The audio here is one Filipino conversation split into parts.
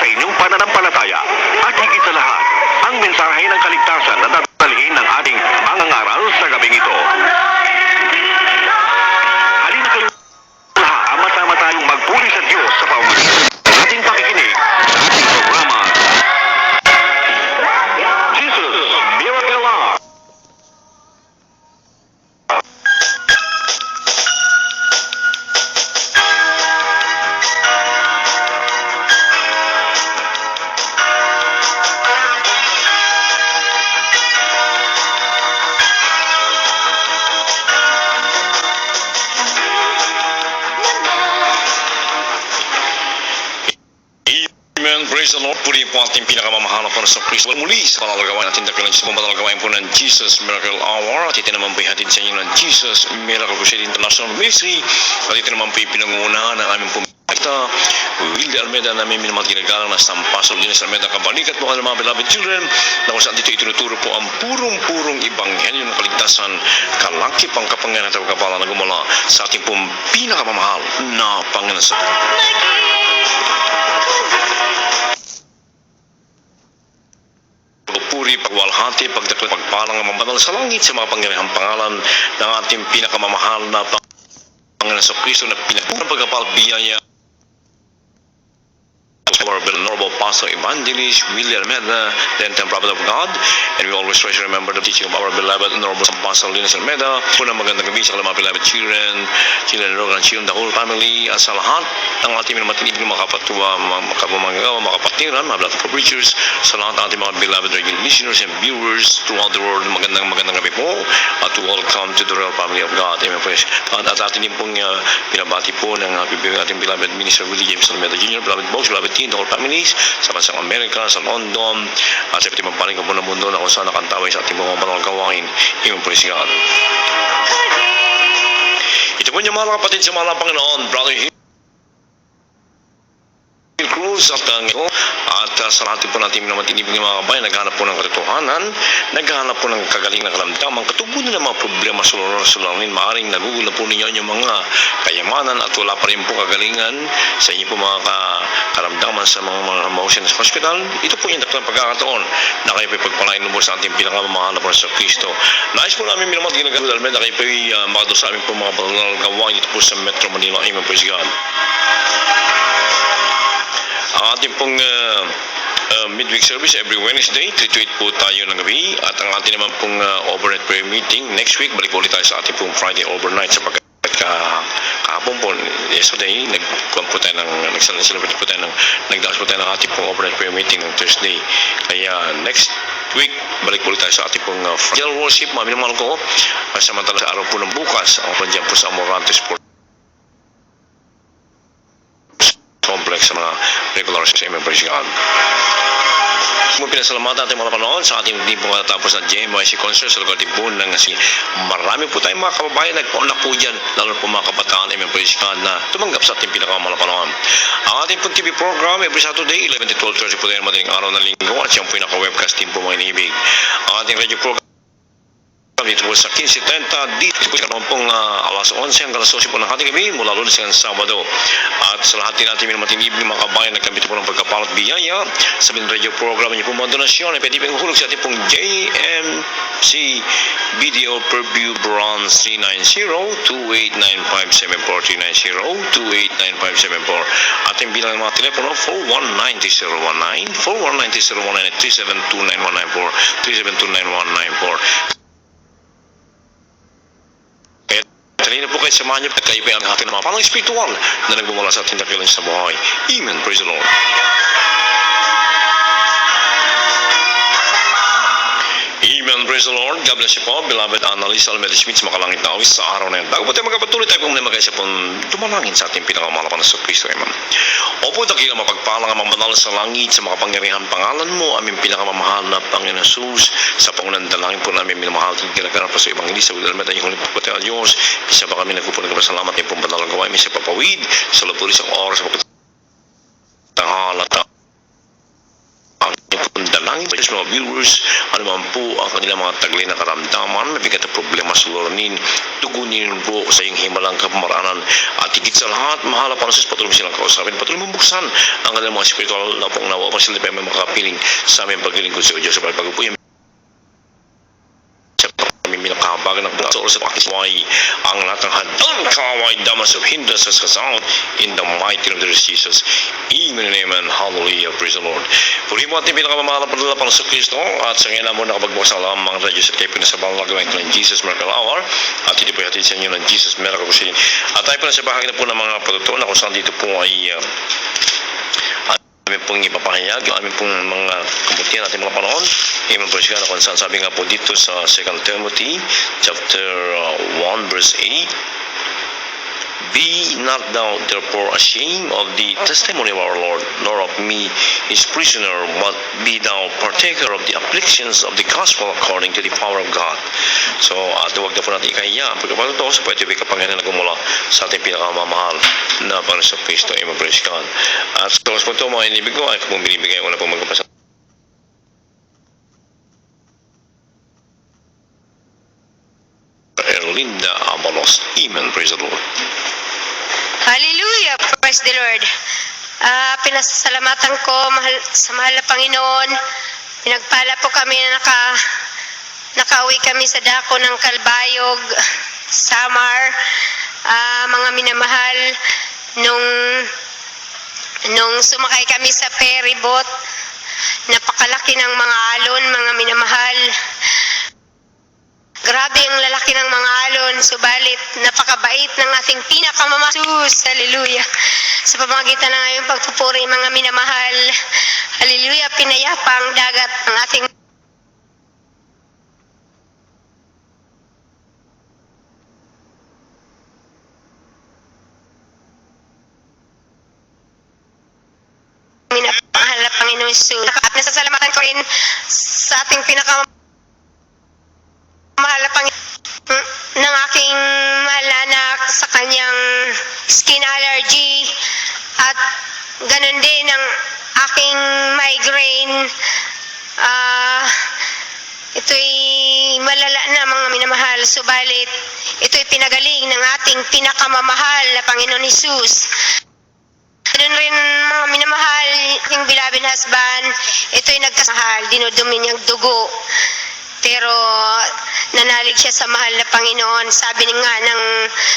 sa inyong pananampalataya at higit sa lahat, ang mensahe ng kaligtasan na dadalhin ng ating mangangaral sa gabing ito. Halina kayo lahat, ama-tama tayong magpuri sa Diyos sa pamamagitan ng ating pakikinig sa ating programa, Jesus Miracle Hour. Amen. Praise the Lord. Puri po ating pinakamamahal na po sa Kristo. Muli sa panalagawain natin dakilang sa panalagawain po ng Jesus Miracle Hour. At ito naman po ihatid sa inyo ng Jesus Miracle Crusade International Ministry. At ito naman po ipinangungunahan ng aming pumita Wilde Almeida na may minamang ginagalang na San Pastor Linas Almeida Kabalikat po mga beloved children na kung saan dito itinuturo po ang purong-purong ibanghelyo ng kaligtasan, kalakip ang kapangyarihan at pagkapala na gumala sa ating pong pinakamamahal na Panginoon. Pagpuri, pagwalhati, pagdakil, pagpalang ang mabanal sa langit sa mga pangyarihang pangalan ng ating pinakamamahal na Panginoon sa Kristo na pinagpunang pagkapal biyaya our Venerable Pastor Evangelist William Almeida, the entire prophet of God, and we always try to remember the teaching of our beloved Venerable Pastor Linas Almeida. Punang magandang gabi sa mga beloved children and children, the whole family, at sa lahat ng ating mga matinibig mga kapatuwa, mga kapatiran, mga beloved preachers, sa lahat ng ating mga beloved regular listeners and viewers throughout the world. Magandang gabi po at welcome to the royal family of God. Amen. At ating din pong pinabati po ng ating beloved Minister Willie James Almeida Jr., beloved folks, beloved teen, the whole families sa bansang Amerika, sa London, at sa iba't ibang panig po ng mundo na kung saan nakantaway sa ating mga banal gawain. Amen. Praise God. Ito po niyo mga kapatid sa mga Panginoon, Brother Cruz at sa lahat po natin na matinibig ng mga kabayan, naghanap po ng katotohanan, naghanap po ng kagaling na kalamdaman, katugunan ng mga problema sa sulangin, maaaring nagugulo po ninyo yung mga kayamanan at wala pa rin po kagalingan sa inyo po mga karamdaman sa mga mahusin sa hospital. Ito po yung dakilang pagkakataon na kayo po ipagpalain mo sa ating pinakamamahal na sa Kristo. Nais po namin minamad ginagawa na kayo po makado sa amin po mga banal gawain ito po sa Metro Manila. Amen. Praise God. Ang ating pong midweek service every Wednesday, 3 to 8 po tayo ng gabi. At ang ating naman pong overnight prayer meeting next week, balik ulit tayo sa ating pong Friday overnight sapagkat kahapon po, yesterday, nag-celebrate po tayo nagdaos po tayo ng ating pong overnight prayer meeting ng Thursday. Kaya next week, balik ulit tayo sa ating pong Friday worship. Mga minamahal ko, samantala sa araw po ng bukas, ang dyan po sa Amorantes Sport complex sa mga regular sa Amen. Praise God. Pinasalamatan natin mga panood sa ating hindi po katapos na JMYC concert sa lugar din po ng marami po tayong mga kababayan nagpaunak po dyan, lalo po mga kabataan. Amen. Praise God na tumanggap sa ating pinakamahal na panahon. Ang ating pong TV program every Saturday 11 to 12:30 po tayo madaling araw ng linggo at siyang po yung naka-webcast din po mga inibig. Ang ating radio program dito po sa 15:30 dito po sa pong alas 11 hanggang alas 12 po ng ating gabi mula Lunes hanggang Sabado. At sa lahat din natin may matinibig mga kabayan nagkamit po ng pagkapalat biyaya sa radio program niyo po mga donasyon ay pwede pong hulog sa ating pong JMC Video Purview Bronze 390-289574390 2895774 ating bilang ng mga telepono 419-019 419-019 at 3729194 3729194. Kanina po kayo samahan niyo at kayo pa ang ating mga palang spiritual na nagbumula sa ating dakilang sa buhay. Amen. Praise the Lord. Amen. Praise the Lord. God bless you po, beloved Annalise Almeida Smith sa makalangit na awis sa araw na yun. Bago po tayo magkapatuloy tayo kung magkaisa po dumalangin sa ating pinakamahal na sa Kristo. Amen. Opo, dakilang mapagpalang ang mga banal sa langit sa makapangyarihan pangalan mo, aming pinakamamahal na Panginoon Jesus, sa pangunan dalangin po namin minamahal at ginagawa po sa Evangelista William Almeida, yung huling po tayo Diyos, isa ba kami nagpupunan ng salamat yung pong banal gawain, may sa papawid, sa lapulis ang oras, sa pagkatanghal at ang pong dalangin listeners, mga viewers, ano man po ang kanilang mga taglay na karamdaman, mabigat na problema sa luranin, tugunin po sa iyong himalang kapamaraanan at higit sa lahat, mahal na Panginoon, patuloy mo silang kausapin, patuloy mo buksan ang kanilang mga spiritual na pong nawa para sila may makapiling sa aming paglilingkod sa Diyos sa pagpagupuyan. Minakabagan ng sa oras at pakisway ang lahat ng hadang kaway damas of hindrances kasama in the mighty name of the Lord Jesus. Amen and amen. Hallelujah. Praise the Lord. Puri mo ating pinakamamahal na pagdala sa Kristo at sa ngayon mo nakapagbukas ang lamang mga radyo sa kayo pinasabang nagawin ko ng Jesus Miracle Hour at hindi po hatid sa inyo ng Jesus Miracle Crusade. At tayo po na sa bahagi na po ng mga produkto na kung saan dito po ay aming pong ipapahayag yung aming pong mga kabutihan natin mga panahon. Amen po siya na kung saan sabi nga po dito sa 2 Timothy chapter 1 verse 8, be not thou therefore ashamed of the testimony of our Lord, nor of me his prisoner, but be thou partaker of the afflictions of the gospel according to the power of God. So, huwag na po natin ikaya ang pagkapagod sa pwede may kapangyarihan na gumula sa ating pinakamamahal na Panginoon sa Kristo. Amen, praise God. At sa oras po ito, mga inibig ko, ay kung binibigay, wala pong magpapasa. Erlinda Abalos. Amen, praise the Lord. Hallelujah! Praise the Lord. Pinasasalamatan ko sa mahal na Panginoon. Pinagpala po kami na nakauwi kami sa dako ng Kalbayog, Samar. Mga minamahal, nung sumakay kami sa ferry boat, napakalaki ng mga alon, mga minamahal. Grabe ang lalaki ng mga alon, subalit napakabait ng ating pinakamamasus. Hallelujah. Sa pamamagitan ng ngayong pagpupuri, mga minamahal. Hallelujah, pinayapa ang dagat ng ating minamahal na Panginoon Jesus. At nasasalamatan ko rin sa ating pinakamahal na Panginoon ng aking mahal na anak sa kanyang skin allergy at ganun din ang aking migraine. Ito'y malala na mga minamahal, subalit ito'y pinagaling ng ating pinakamamahal na Panginoon Jesus. Ganun rin mga minamahal, aking beloved husband, ito'y nagkasahal, dinudumi niyang dugo. Pero nanalig siya sa mahal na Panginoon. Sabi nga ng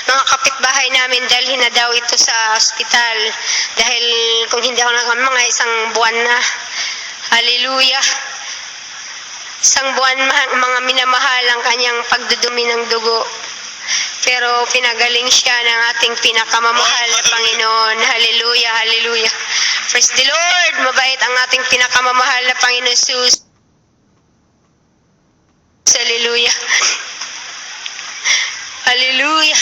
mga kapitbahay namin, dalhin na daw ito sa ospital. Dahil kung hindi ako mga isang buwan na. Hallelujah. Isang buwan mga minamahal ang kanyang pagdudumi ng dugo. Pero pinagaling siya ng ating pinakamamahal na Panginoon. Hallelujah, hallelujah. Praise the Lord. Mabait ang ating pinakamamahal na Panginoon Jesus. Hallelujah. Hallelujah.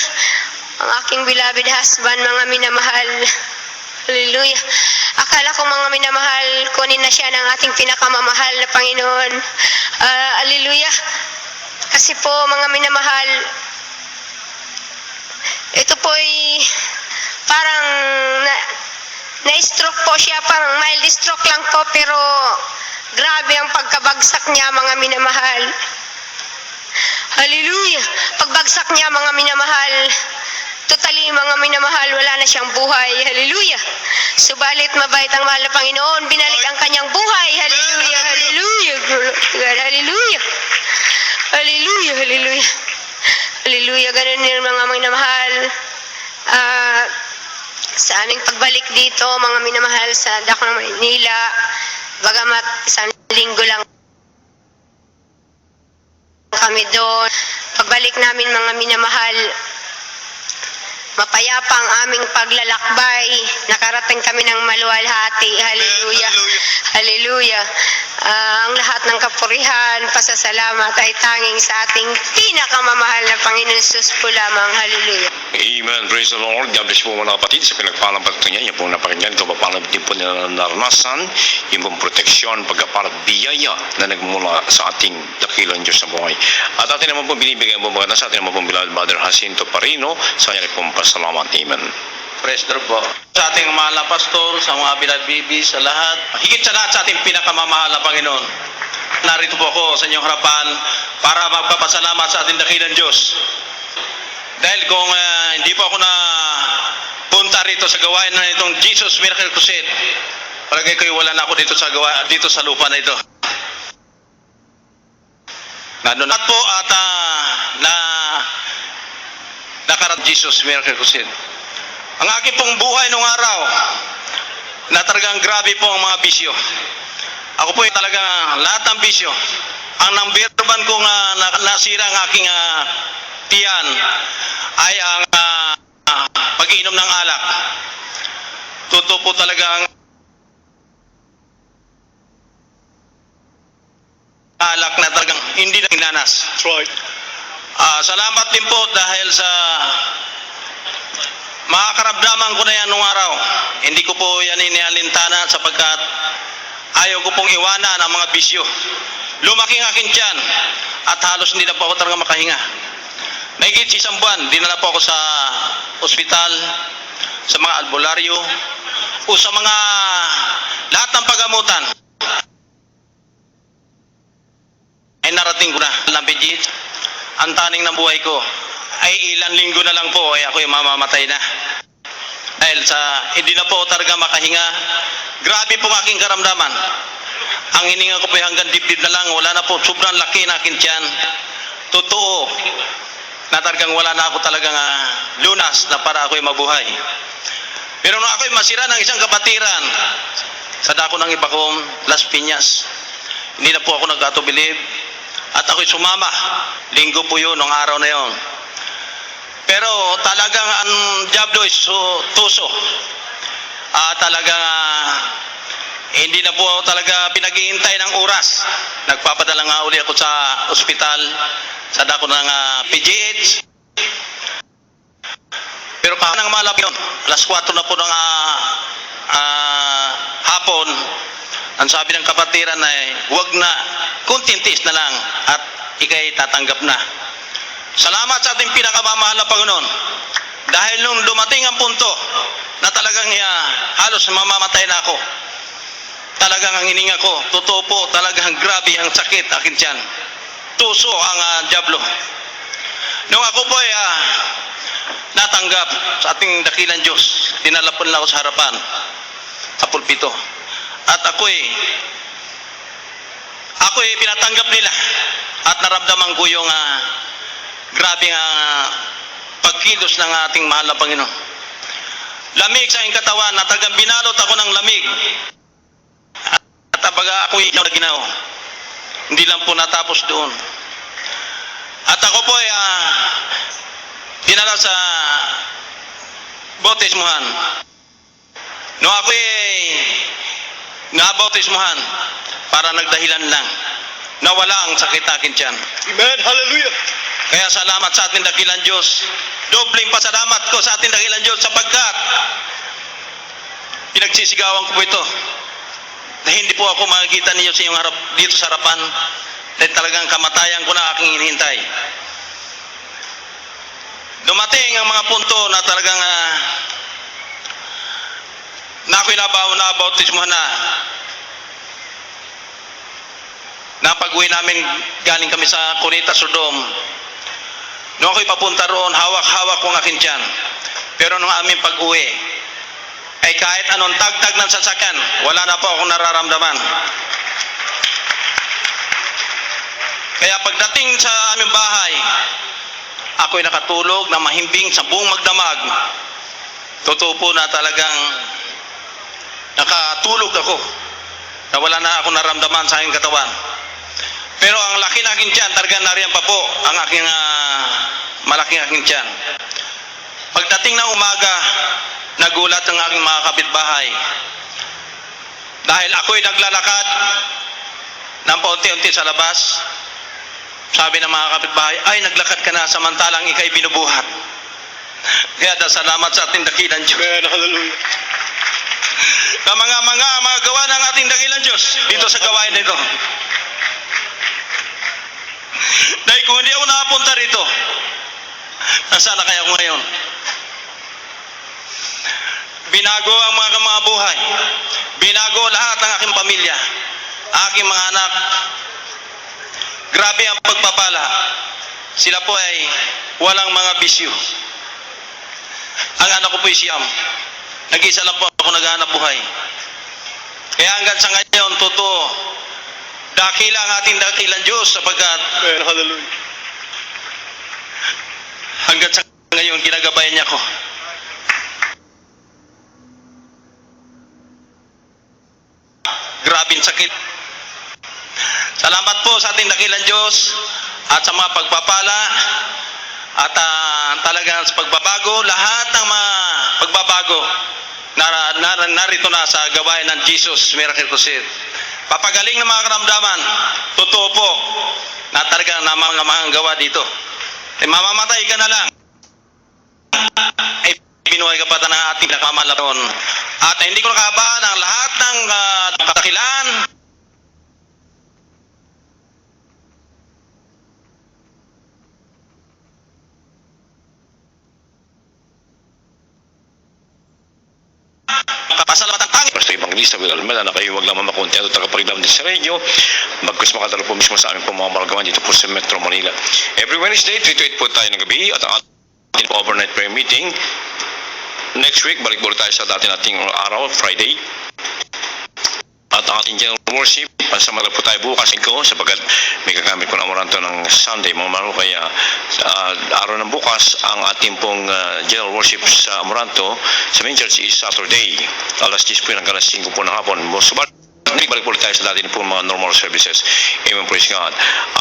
Ang aking beloved husband, mga minamahal. Hallelujah. Akala ko mga minamahal, kunin na siya ng ating pinakamamahal na Panginoon. Hallelujah. Kasi po mga minamahal, ito po'y parang na-stroke po siya, parang mild stroke lang po, pero grabe ang pagkabagsak niya mga minamahal. Hallelujah! Pagbagsak niya mga minamahal, totally mga minamahal, wala na siyang buhay. Hallelujah! Subalit mabait ang mahal na Panginoon, binalik ang kanyang buhay. Hallelujah! Hallelujah! God, hallelujah! Hallelujah! Hallelujah! Hallelujah! Ganun din mga minamahal. Sa aming pagbalik dito, mga minamahal, sa dako ng Maynila, bagamat isang linggo lang kami doon. Pagbalik namin mga minamahal, mapayapa ang aming paglalakbay. Nakarating kami ng maluwalhati. Hallelujah. Hallelujah. Ang lahat ng kapurihan, pasasalamat ay tanging sa ating pinakamamahal na Panginoon Jesus po lamang. Hallelujah. Amen. Praise the Lord. God bless po mga kapatid sa pinagpalang pagkanya. Yan po napakinggan. Kapapalag din po nila naranasan yung pong proteksyon, pagkapalag biyaya na nagmula sa ating dakilang Diyos sa buhay. At atin naman po binibigay mo mga sa atin naman po bilad Mother Jacinto Parino. Sa kanya pong pasalamat. Amen. Praise the Lord po. Sa ating mahal na pastor, sa mga bilad bibi, sa lahat, higit sa lahat sa ating pinakamamahal na Panginoon. narito po ako sa inyong harapan para magpapasalamat sa ating dakilang Diyos. Dahil kung hindi po ako na punta rito sa gawain na itong Jesus Miracle Crusade, palagay ko wala na ako dito sa lupa na ito. Nandun at po at nakarat Jesus Miracle Crusade. Ang aking pong buhay nung araw na talagang grabe po ang mga bisyo. Ako po talagang lahat ng bisyo. Ang number one kong nasira ang aking tiyan ay ang pag-iinom ng alak. Totoo po talaga ang alak na talagang hindi na inanas. Salamat din po dahil sa makakaramdaman ko na yan nung araw. Hindi ko po yan inialintana sapagkat ayaw ko pong iwanan ang mga bisyo. Lumaki ang aking tiyan at halos hindi na po ako talaga makahinga. Mahigit isang buwan, dinala po ako sa ospital, sa mga albularyo, o sa mga lahat ng pagamutan. Ay narating ko na ng pijit. Ang taning ng buhay ko ay ilang linggo na lang po ay ako'y mamamatay na. Dahil sa hindi na po talaga makahinga. Grabe po aking karamdaman. Ang hininga ko po ay hanggang dibdib na lang. Wala na po, sobrang laki na aking tiyan. Totoo na talagang wala na ako talagang lunas na para ako'y mabuhay. Pero nung ako'y masira ng isang kapatiran sa dako ng iba kong Las Piñas, hindi na po ako nagkatubilib at ako'y sumama. Linggo po yun, nung araw na yun. Pero talagang ang Diablo is tuso. Talagang hindi na po talaga pinag-iintay ng oras. Nagpapadala nga uli ako sa ospital, sa dako ng PGH. Pero kahit nang malap yun, alas 4 na po ng hapon, ang sabi ng kapatiran ay huwag na, kuntintis na lang at ikay tatanggap na. Salamat sa ating pinakamamahal na Panginoon. Dahil nung dumating ang punto na talagang halos mamamatay na ako, talagang ang hininga ko, totoo po, talagang grabe ang sakit akin tiyan. Tuso ang Diablo. Nung ako po ay natanggap sa ating dakilang Diyos, dinala po nila ako sa harapan, sa pulpito. At ako'y pinatanggap nila at naramdaman ko yung grabe pagkilos ng ating mahal na Panginoon. Lamig sa aking katawan at talagang binalot ako ng lamig. At abaga ako'y ginaw. Hindi lang po natapos doon. At ako po ay dinala sa bautismuhan. Nung ako'y nabautismuhan, para nagdahilan lang, nawala ang sakit akin tiyan. Amen. Hallelujah. Kaya salamat sa ating dakilang Diyos. Dobling pasalamat ko sa ating dakilang Diyos sapagkat pinagsisigawan ko po ito. Na hindi po ako makikita ninyo sa inyong harap, dito sa harapan. Dahil talagang kamatayan ko na aking hinihintay. Dumating ang mga punto na talagang na ako'y nabautismuhan na. Napag-uwi namin, galing kami sa Cunita, Sodom. Nung ako'y papunta roon, hawak-hawak ko ang aking tiyan. Pero nung aming pag-uwi, ay kahit anong tagtag ng sasakyan, wala na po akong nararamdaman. Kaya pagdating sa aming bahay, ako'y nakatulog na mahimbing sa buong magdamag. Totoo po na talagang nakatulog ako na wala na akong naramdaman sa aking katawan. Pero ang laki na aking tiyan, talagang nariyan pa po ang aking malaking aking tiyan. Pagdating ng umaga, nagulat ang aking mga kapitbahay. Dahil ako'y naglalakad ng paunti-unti sa labas, sabi ng mga kapitbahay, ay naglakad ka na samantalang ikay binubuhat. Kaya salamat sa ating dakilang Diyos. Amen. Hallelujah. Na mga gawa ng ating dakilang Diyos dito sa gawain nito. Dahil kung hindi ako nakapunta rito, nasaan na kaya ako ngayon? Binago ang mga buhay. Binago lahat ng aking pamilya, aking mga anak, Grabe ang pagpapala. Sila po ay walang mga bisyo. Ang anak ko po ay siyam. Nag-isa lang po ako naghahanap buhay. Kaya hanggang sa ngayon, totoo, dakila ang ating dakilang Diyos sapagkat hanggang sa ngayon, ginagabayan niya ko. Grabing sakit. Salamat po sa ating dakilang Diyos at sa mga pagpapala at talagang sa pagbabago, lahat ng mga pagbabago narito na sa gawain ng Jesus Miracle Crusade. Papagaling ng mga karamdaman, totoo po na talagang namang gawa dito. Mamamatay ka na lang. Binuhay ka pa ng ating nakamalaton. At hindi ko nakabaan ang lahat ng kadakilan. Pasalamat ang pangit. Basta Evangelista Will Almeda na kayo wag lamang makontento at tagapaglam din sa radio. Bagkus makadalo po mismo sa aming pamamalagawan dito po sa Metro Manila. Every Wednesday, 3 to 8 po tayo ng gabi at ang ating overnight prayer meeting. Next week, balik tayo sa dati nating araw, Friday. At ang ating general worship, pansamala po tayo bukas ko sapagkat may gagamit ko na Amoranto ng Sunday, mga maro, kaya araw ng bukas, ang ating pong general worship sa Amoranto, sa main church is Saturday, alas 10 po hanggang alas 5 po ng hapon. Subalit, balik po tayo sa dati po mga normal services. Amen, praise God.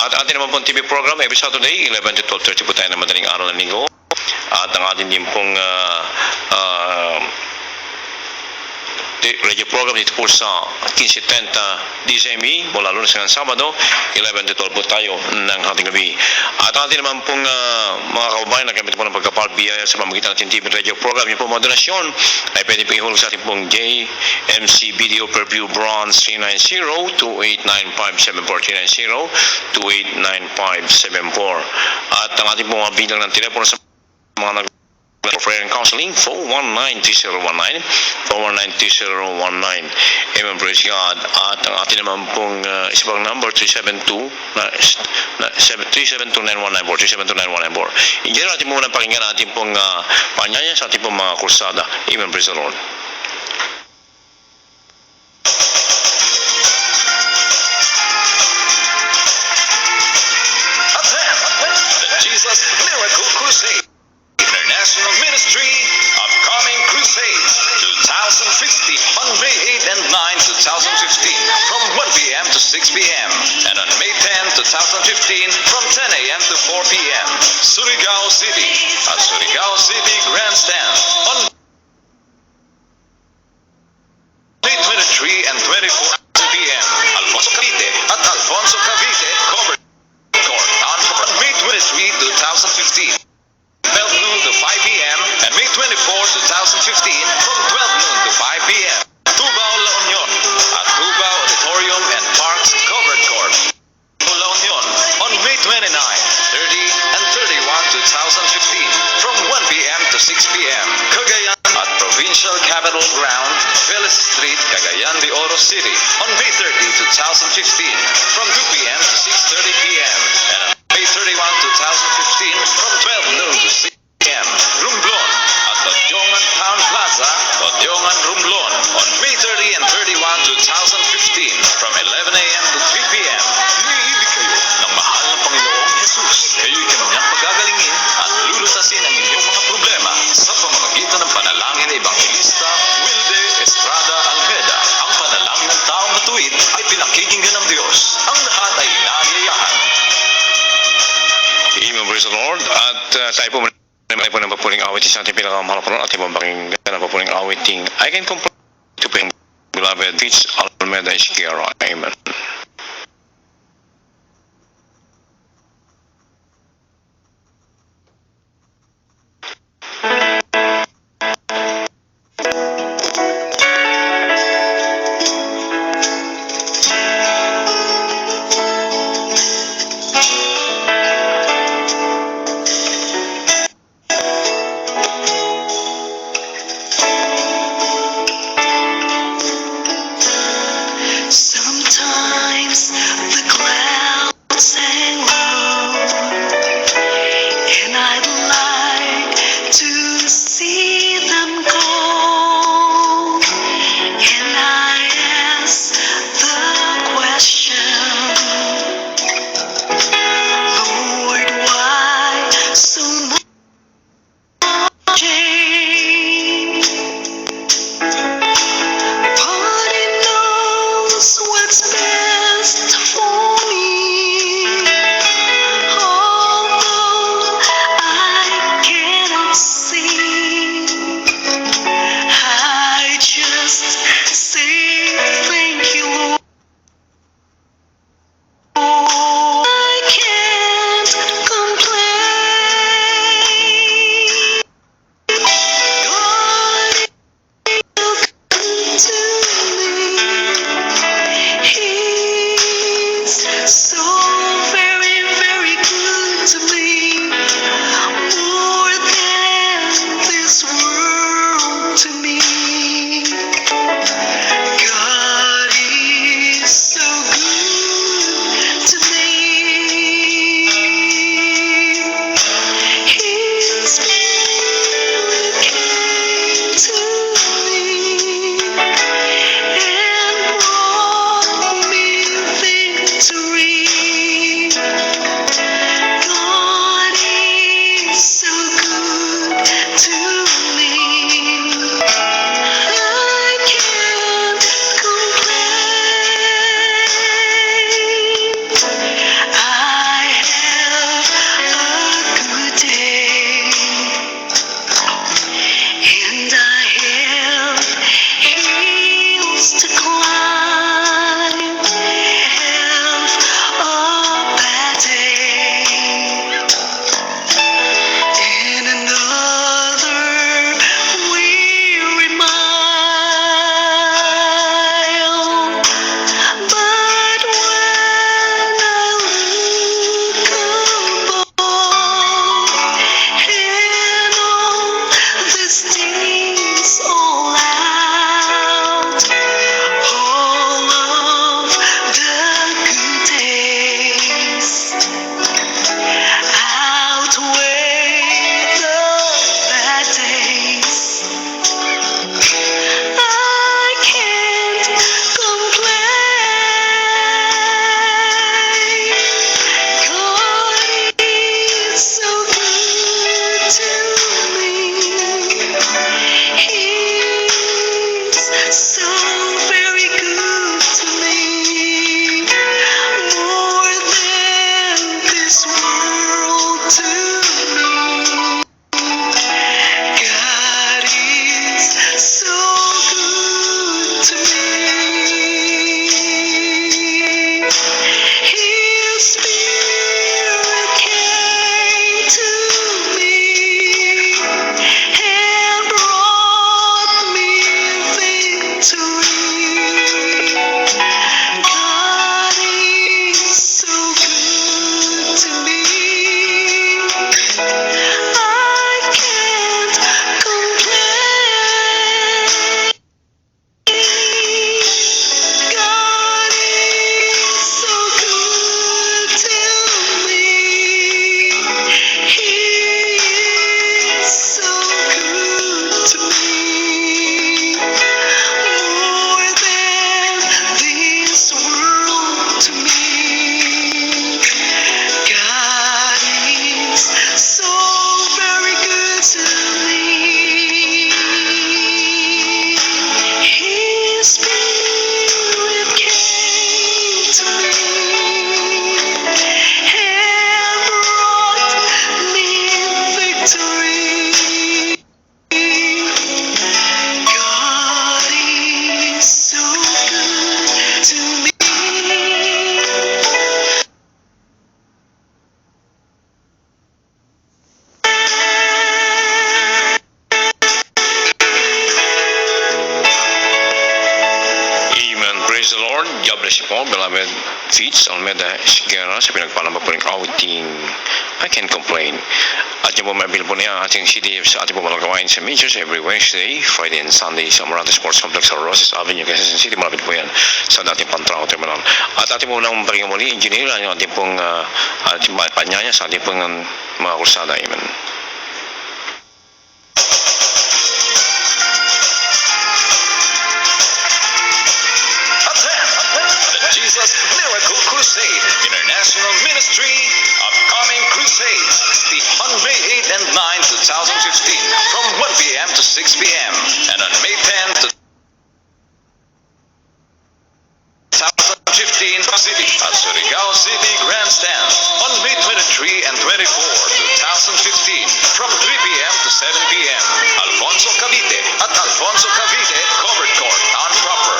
At ating naman pong TV program, every Saturday, 11 to 12:30 po tayo na madaling araw ng linggo. At ang ating din pong radio program dito po sa 1570 DCME mula Lunes hanggang Sabado 11 to 12 po tayo ng ating gabi. At ating naman pong mga kababayan na gamit po ng pagkapalbiyaya sa pamagitan natin TV radio program, yung po mga donasyon ay pwede po ihulog sa ating pong JMC Video Per View Bronze 390-289574390 2895744. At ang ating pong mga bilang ng telepono sa mga prayer and counseling 419-2019 419-2019. Amen, praise God. At ang ating naman pong isang number 372-9194 372-9194. In general, ating muna pakinggan ating pong panyaya sa ating pong mga kursada. Amen, praise the Lord. Jesus Miracle Crusade International Ministry Upcoming Crusades 2015 on May 8 and 9, 2015 from 1 p.m. to 6 p.m. and on May 10, 2015 from 10 a.m. to 4 p.m. Surigao City at Surigao City Grandstand on May 23 and 24 p.m. Alfonso Cavite at Alfonso Cavite Covered Court on May 23, 2015. 12 noon to 5 p.m. and May 24, 2015 from 12 noon to 5 p.m. Tubao, La Union at Tubao Auditorium and Parks Covered Court, La Union on May 29, 30 and 31, 2015 from 1 p.m. to 6 p.m. Cagayan at Provincial Capitol Ground, Vélez Street, Cagayan de Oro City on May 30, 2015 from 2 p.m. to 6:30 p.m. and on May 31, 2015 from 12 noon to 6 p.m. Romblon at Odiongan Town Plaza, Odiongan Romblon on May 30 and 31, 2015 from 11 a.m. to 3 p.m. Iniibig kayo ng mahal na Panginoong Jesus. Kayo'y kanyang pagagalingin at lulusasin ang inyong mga problema sa pamamagitan ng panalangin ni Evangelista Wilde Estrada Almeda. Ang panalangin ng taong matuwid ay pinakikinggan ng Diyos. Ang lahat ay inaanyayahan. Amen, praise the Lord. At tayo po ng papuling awiting sa ating pinakamahal po at ibang pakinggan ng papuling awiting I can complete to bring beloved Fitz Almeda Isquera. Amen. Sometimes say thank you, Lord. I can't complain. God is good to me. He's so very, very good to me. More than this world to me. God is so good to me. His Spirit came to me and brought me victory. God is so good to me. I can't complain. I have a good day, and I have hills to climb. Have a bad day, and another weary mile. But when I look above and all these things all out, all of the good days outweigh the bad days. I can't complain. God is so good to me. He's so very good to me. More than this world to me. God is so good to me. His Spirit came to me and brought me victory. God is so good to me. I can't complain. God is so good to me. He is so good to me. More than this world to me. God is so very good to me. His Spirit came to me and brought me victory. God is so good to me. Amen. Praise the Lord. God bless you po, beloved Fitz Almeida Sigara sa pinagpalamba po ng outing I Can't Complain. At yung po mabil po niya ang ating CD sa ating po malagawain sa majors every Wednesday, Friday and Sunday sa Morante Sports Complex sa Roses Avenue, Quezon City. Malapit po yan sa dating Pantrao Terminal. At ating po nang barigang muli, engineer, ang ating pong ating panyaya sa ating pong mga kursada. Amen. Attend the Jesus Miracle Crusade International Ministry Upcoming Crusades on May 8 and 9, 2015 from 1 p.m. to 6 p.m. and on May 10 to 2015 City at Surigao City Grandstand on May 23 and 24, 2015 from 3 p.m. to 7 p.m. Alfonso Cavite at Alfonso Cavite Covered Court Town Proper.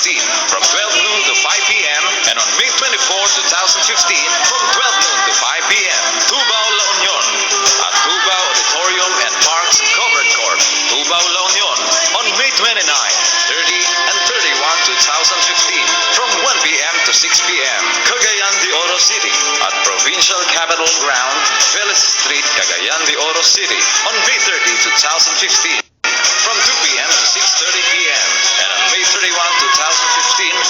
from 12 noon to 5 p.m. and on May 24, 2015 from 12 noon to 5 p.m. Tubao, La Union at Tubao Auditorium and Parks Covered Court, Tubao, La Union on May 29, 30, and 31, 2015 from 1 p.m. to 6 p.m. Cagayan de Oro City at Provincial Capitol Ground, Vélez Street, Cagayan de Oro City on May 30, 2015 from 2 p.m. to 6:30 p.m. and on May 31, 2015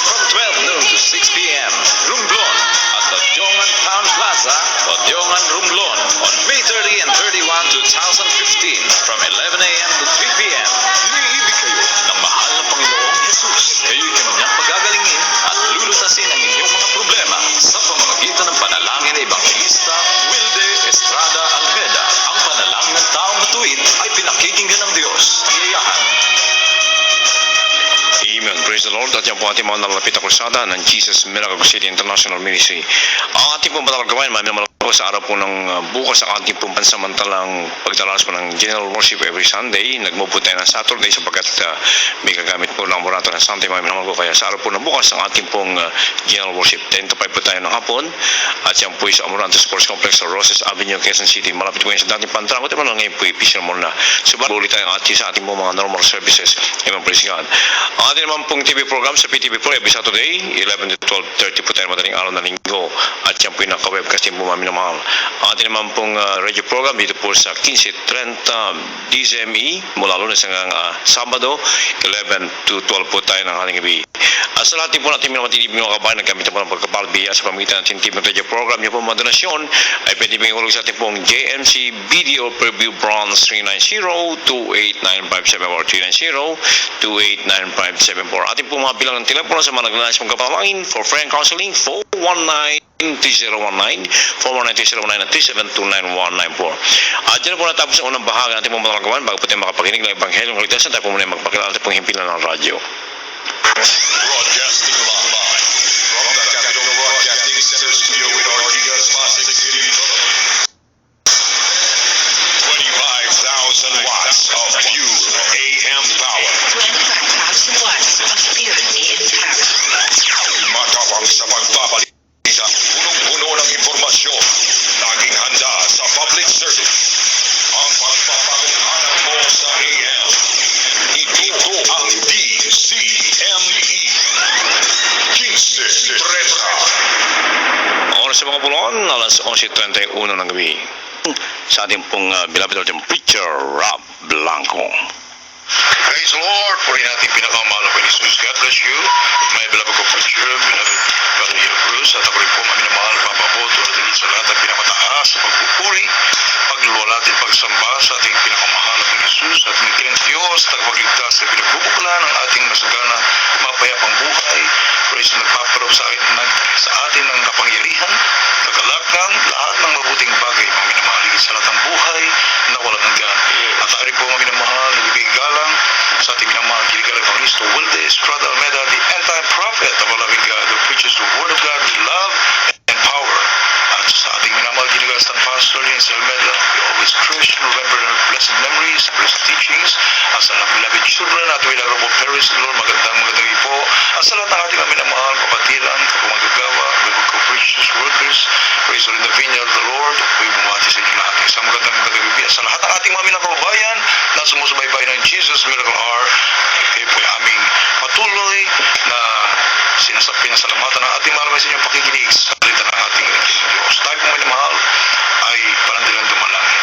from 12 noon to 6 p.m. Romblon at Odiongan Town Plaza, Odiongan, Romblon on May 30 and 31, 2015 from 11 a.m. to 3 p.m. Iniibig kayo ng mahal na Panginoong Jesus. Kayo'y kanyang pagagalingin at lulutasin ang inyong mga problema sa pamamagitan ng panalangin ng Evangelista Wilde Estrada Almeda. Ang panalangin ng taong matuwid ay pinakikinggan ng Diyos. Iyayahan. Amen. Praise the Lord. At yan po ating mga nalalapit na kursada ng Jesus Miracle City International Ministry. Ang ating pong banal gawain, mga sa araw po ng bukas ang ating pong pansamantalang pagdalaras po ng General Worship every Sunday. Nagmupo tayo ng Saturday sapagkat may gagamit po ng morato ng Sunday, mga minamahal ko. Kaya sa araw po ng bukas ang ating pong General Worship 10 to 5 po tayo ng hapon. At yan po sa Amoranto Sports Complex sa Roses Avenue, Quezon City. Malapit po yan sa dating Pantrango. Ito naman ngayon po i-Fisher Mall na. Subalit ulit tayo sa ating po mga normal services. Amen. Praise God. Ang ating naman pong TV program sa PTV4 every Saturday 11 to 12:30 po tayo madaling araw na linggo. At yan po yung naka-webcast din po mga minamahal. Ang ating naman pong radio program dito po sa 15:30 DZME mula Lunes hanggang Sabado 11 to 12 po tayo ng ating gabi. At sa lahat din po natin minamatinibig mga kabayan nagkamit po ng pagkapalbiya sa pamigitan natin TV radio program. Yung po mga donasyon ay pwede bing hulog sa ating pong JMC Video Preview Bronze 390-28957 or 390-28957. Ating po mga bilang ng telepono sa mga naglalais mong kapamangin for friend counseling 419-3019 419-3019 at 3729194. At dyan po natapos ang unang bahagi natin pong malagawan bago po tayo makapakinig ng Ebanghelyo ng Kaligtasan. Tayo po muna magpakilala natin pong himpilan ng radyo. Broadcasting live from the Capital Broadcasting Center studio with Ortigas Pasig City, 25,000 watts of pure AM power. 25,000 watts of pure AM power. Matapang sa pagpapalit sa punong-puno ng impormasyon. Laging handa sa public service. Ang pagpapakunghanan mo sa AM. Ito ang DZME. Kingston Tresa. Oras sa mga bulon, alas 11:31 ng gabi. Sa ating pong beloved natin preacher, Rob Blanco. Praise the Lord. Purihin natin pinakamahal na Jesus. God bless you. My beloved ko preacher, beloved Brother Neil Cruz, at ako rin po maminamahal, papaboto at higit sa lahat ng pinakamataas sa pagpupuri, pagluluwala at pagsamba sa ating pinakamahal na Jesus at ng Diyos, tagapagligtas sa pinagbubukla ng ating masagana, mapayapang buhay. Praise na nagpaparob sa atin ng kapangyarihan, kagalakan, lahat ng mabuting bagay, maminamahal higit sa lahat ng buhay na walang hanggan. At tayo rin po maminamahal, nagbibigay galang sa ating minamahal kinigalang ng Cristo Wilde Estrada Almeda, the end-time prophet of our loving God who preaches the word of God with love and power. At sa ating minamahal kinigalang Stan Pastor Lins Almeda, we always cherish and remember their blessed memories and blessed teachings. At sa beloved children at Willarabo Paris, Lord, magandang po. At sa lahat ng ating minamahal, kapatiran, kapumagagawa, co-preachers, workers, praise in the vineyard of the Lord, we bumati sa inyo lahat. Isang magandang gabi sa lahat ng ating mga minakababayan na sumusubaybay ng Jesus Miracle Hour. Kayo po aming patuloy na pinasalamatan ng ating mahal sa inyong pakikinig sa salita ng ating Diyos. Tayo po minamahal ay parandilang dumalangin.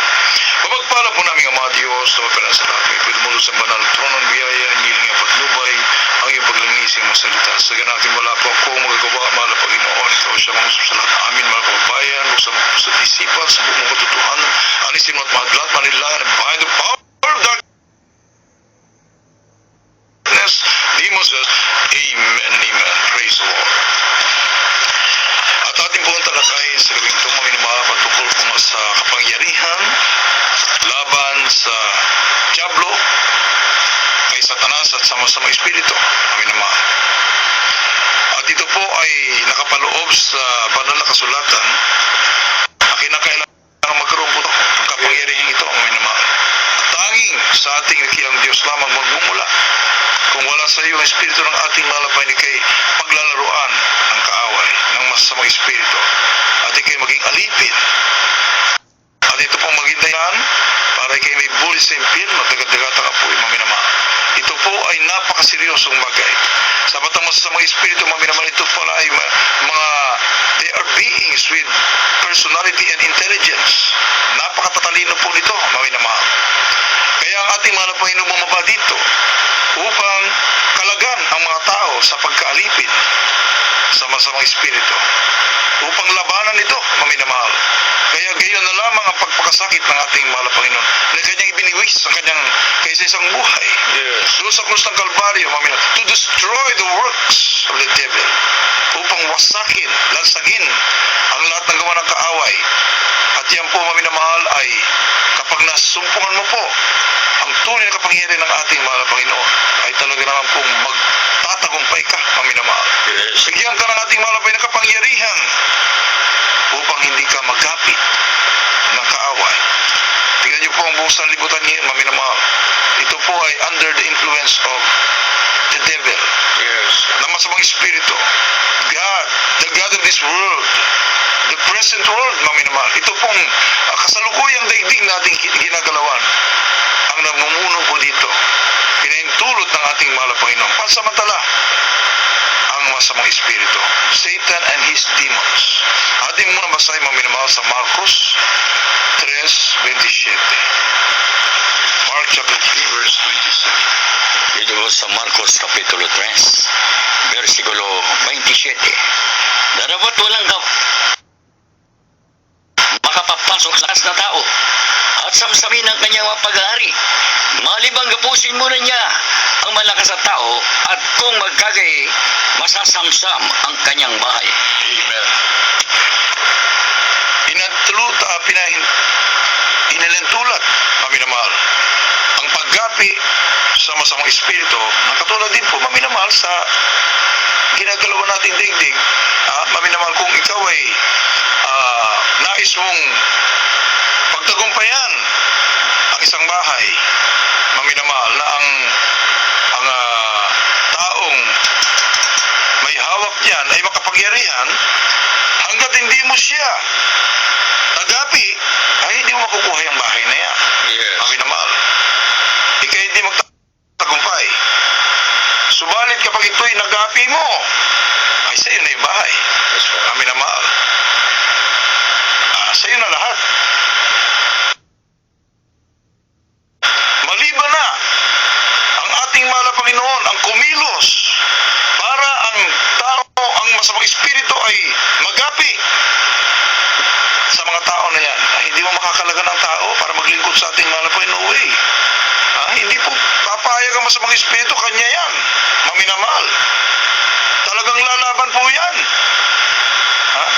Pagpala po namin ang mga Diyos na mapala sa lahat. May pwede sa banal trono ng biyaya, niling ang patnubay, ang iyong paglangising mo salita. Sa ganating wala po ako magagawa, mahal na Panginoon. Ikaw siya mangusap sa lahat amin, mga kababayan, sa mga sa isipan, sa buong mga katotohanan, alisin mo at mahadlat, manilahan, and bind the power of darkness, demons. Amen, amen. Praise the Lord. At ating pong talakayin sa gawing ito, mga minamahal, patungkol po sa kapangyarihan, laban sa Diablo, kay Satanas at sama-sama Espiritu, mga minamahal. At ito po ay nakapaloob sa banal na kasulatan na kinakailangan magkaroon po ng kapangyarihan ito, mga minamahal. Tanging sa ating nakilang Diyos lamang magmumula. Kung wala sa iyo ang espiritu ng ating malapay ni kay paglalaruan ng kaaway, ng masasamang espiritu. At ikay maging alipin. At ito pong maging dahilan para ikay may bulis sa impyerno, dagat-dagatan ka po, maminamahal. Ito po ay napakaseryosong bagay. Sapat ang masasamang espiritu, maminamahal, ito pala ay they are beings with personality and intelligence. Napakatatalino po nito, maminamahal. Kaya ang ating mahal na Panginoon bumaba dito upang kalagan ang mga tao sa pagkaalipin sa masamang espiritu, upang labanan ito, maminamahal. Kaya gayon na lamang ang pagpakasakit ng ating mahal na Panginoon na kanyang ibiniwis sa kanyang kaysa isang buhay. Yes. Doon sa krus ng Kalbaryo, maminamahal, to destroy the works of the devil, upang wasakin, lansagin ang lahat ng gawa ng kaaway. At yan po, maminamahal, ay kapag nasumpungan mo po ang tunay na kapangyarihan ng ating mahal na Panginoon, ay talaga naman pong magtatagumpay ka, maminamahal. Yes. Bigyan ka ng ating mahal na Panginoon ng kapangyarihan upang hindi ka magkapit ng kaaway. Tingnan niyo po ang buong sanlibutan niyo, maminamahal. Ito po ay under the influence of the devil, Yes. na masamang espiritu. God, the God of this world, the present world, maminamahal. Ito pong kasalukuyang daigdig nating ginagalawan. Ang namumuno po dito, pinahintulot ng ating mahal na Panginoon. Pansamantala, ang masamang espiritu, Satan and his demons. Ating muna basahin, maminamahal, sa Marcos 3:27. Mark chapter 3 verse 27. Dito sa Marcos Kapitulo 3, versikulo 27. Darapat walang makapapasok sa lakas na tao at samsamin ang kanyang mga pag-aari. Malibang gapusin muna niya ang malakas na tao at kung magkagay, masasamsam ang kanyang bahay. Amen. Inalintulat, maminamahal, ang paggapi sa masamang espiritu, na katulad din po, maminamahal, sa ginagalawan nating daigdig. Maminamahal, kung ikaw ay nais mong pagtagumpayan ang isang bahay, maminamahal, na ang taong may hawak niyan ay makapangyarihan, hanggat hindi mo siya agapi, ay hindi mo makukuha yung bahay na yan. Yes. Maminamahal, ikay hindi magtagumpay. Subalit kapag ito'y nagapi mo, ay sa iyo na yung bahay. That's right. Maminamahal, sa iyo na lahat. Maliban na ang ating mahal na Panginoon ang kumilos para ang tao, ang masamang espiritu ay magapi sa mga tao na yan. Hindi mo makakalagan ng tao para maglingkod sa ating mahal na Panginoon. No way. Hindi po papayag ang masamang espiritu, kanya yan, maminamahal. Talagang lalaban po yan.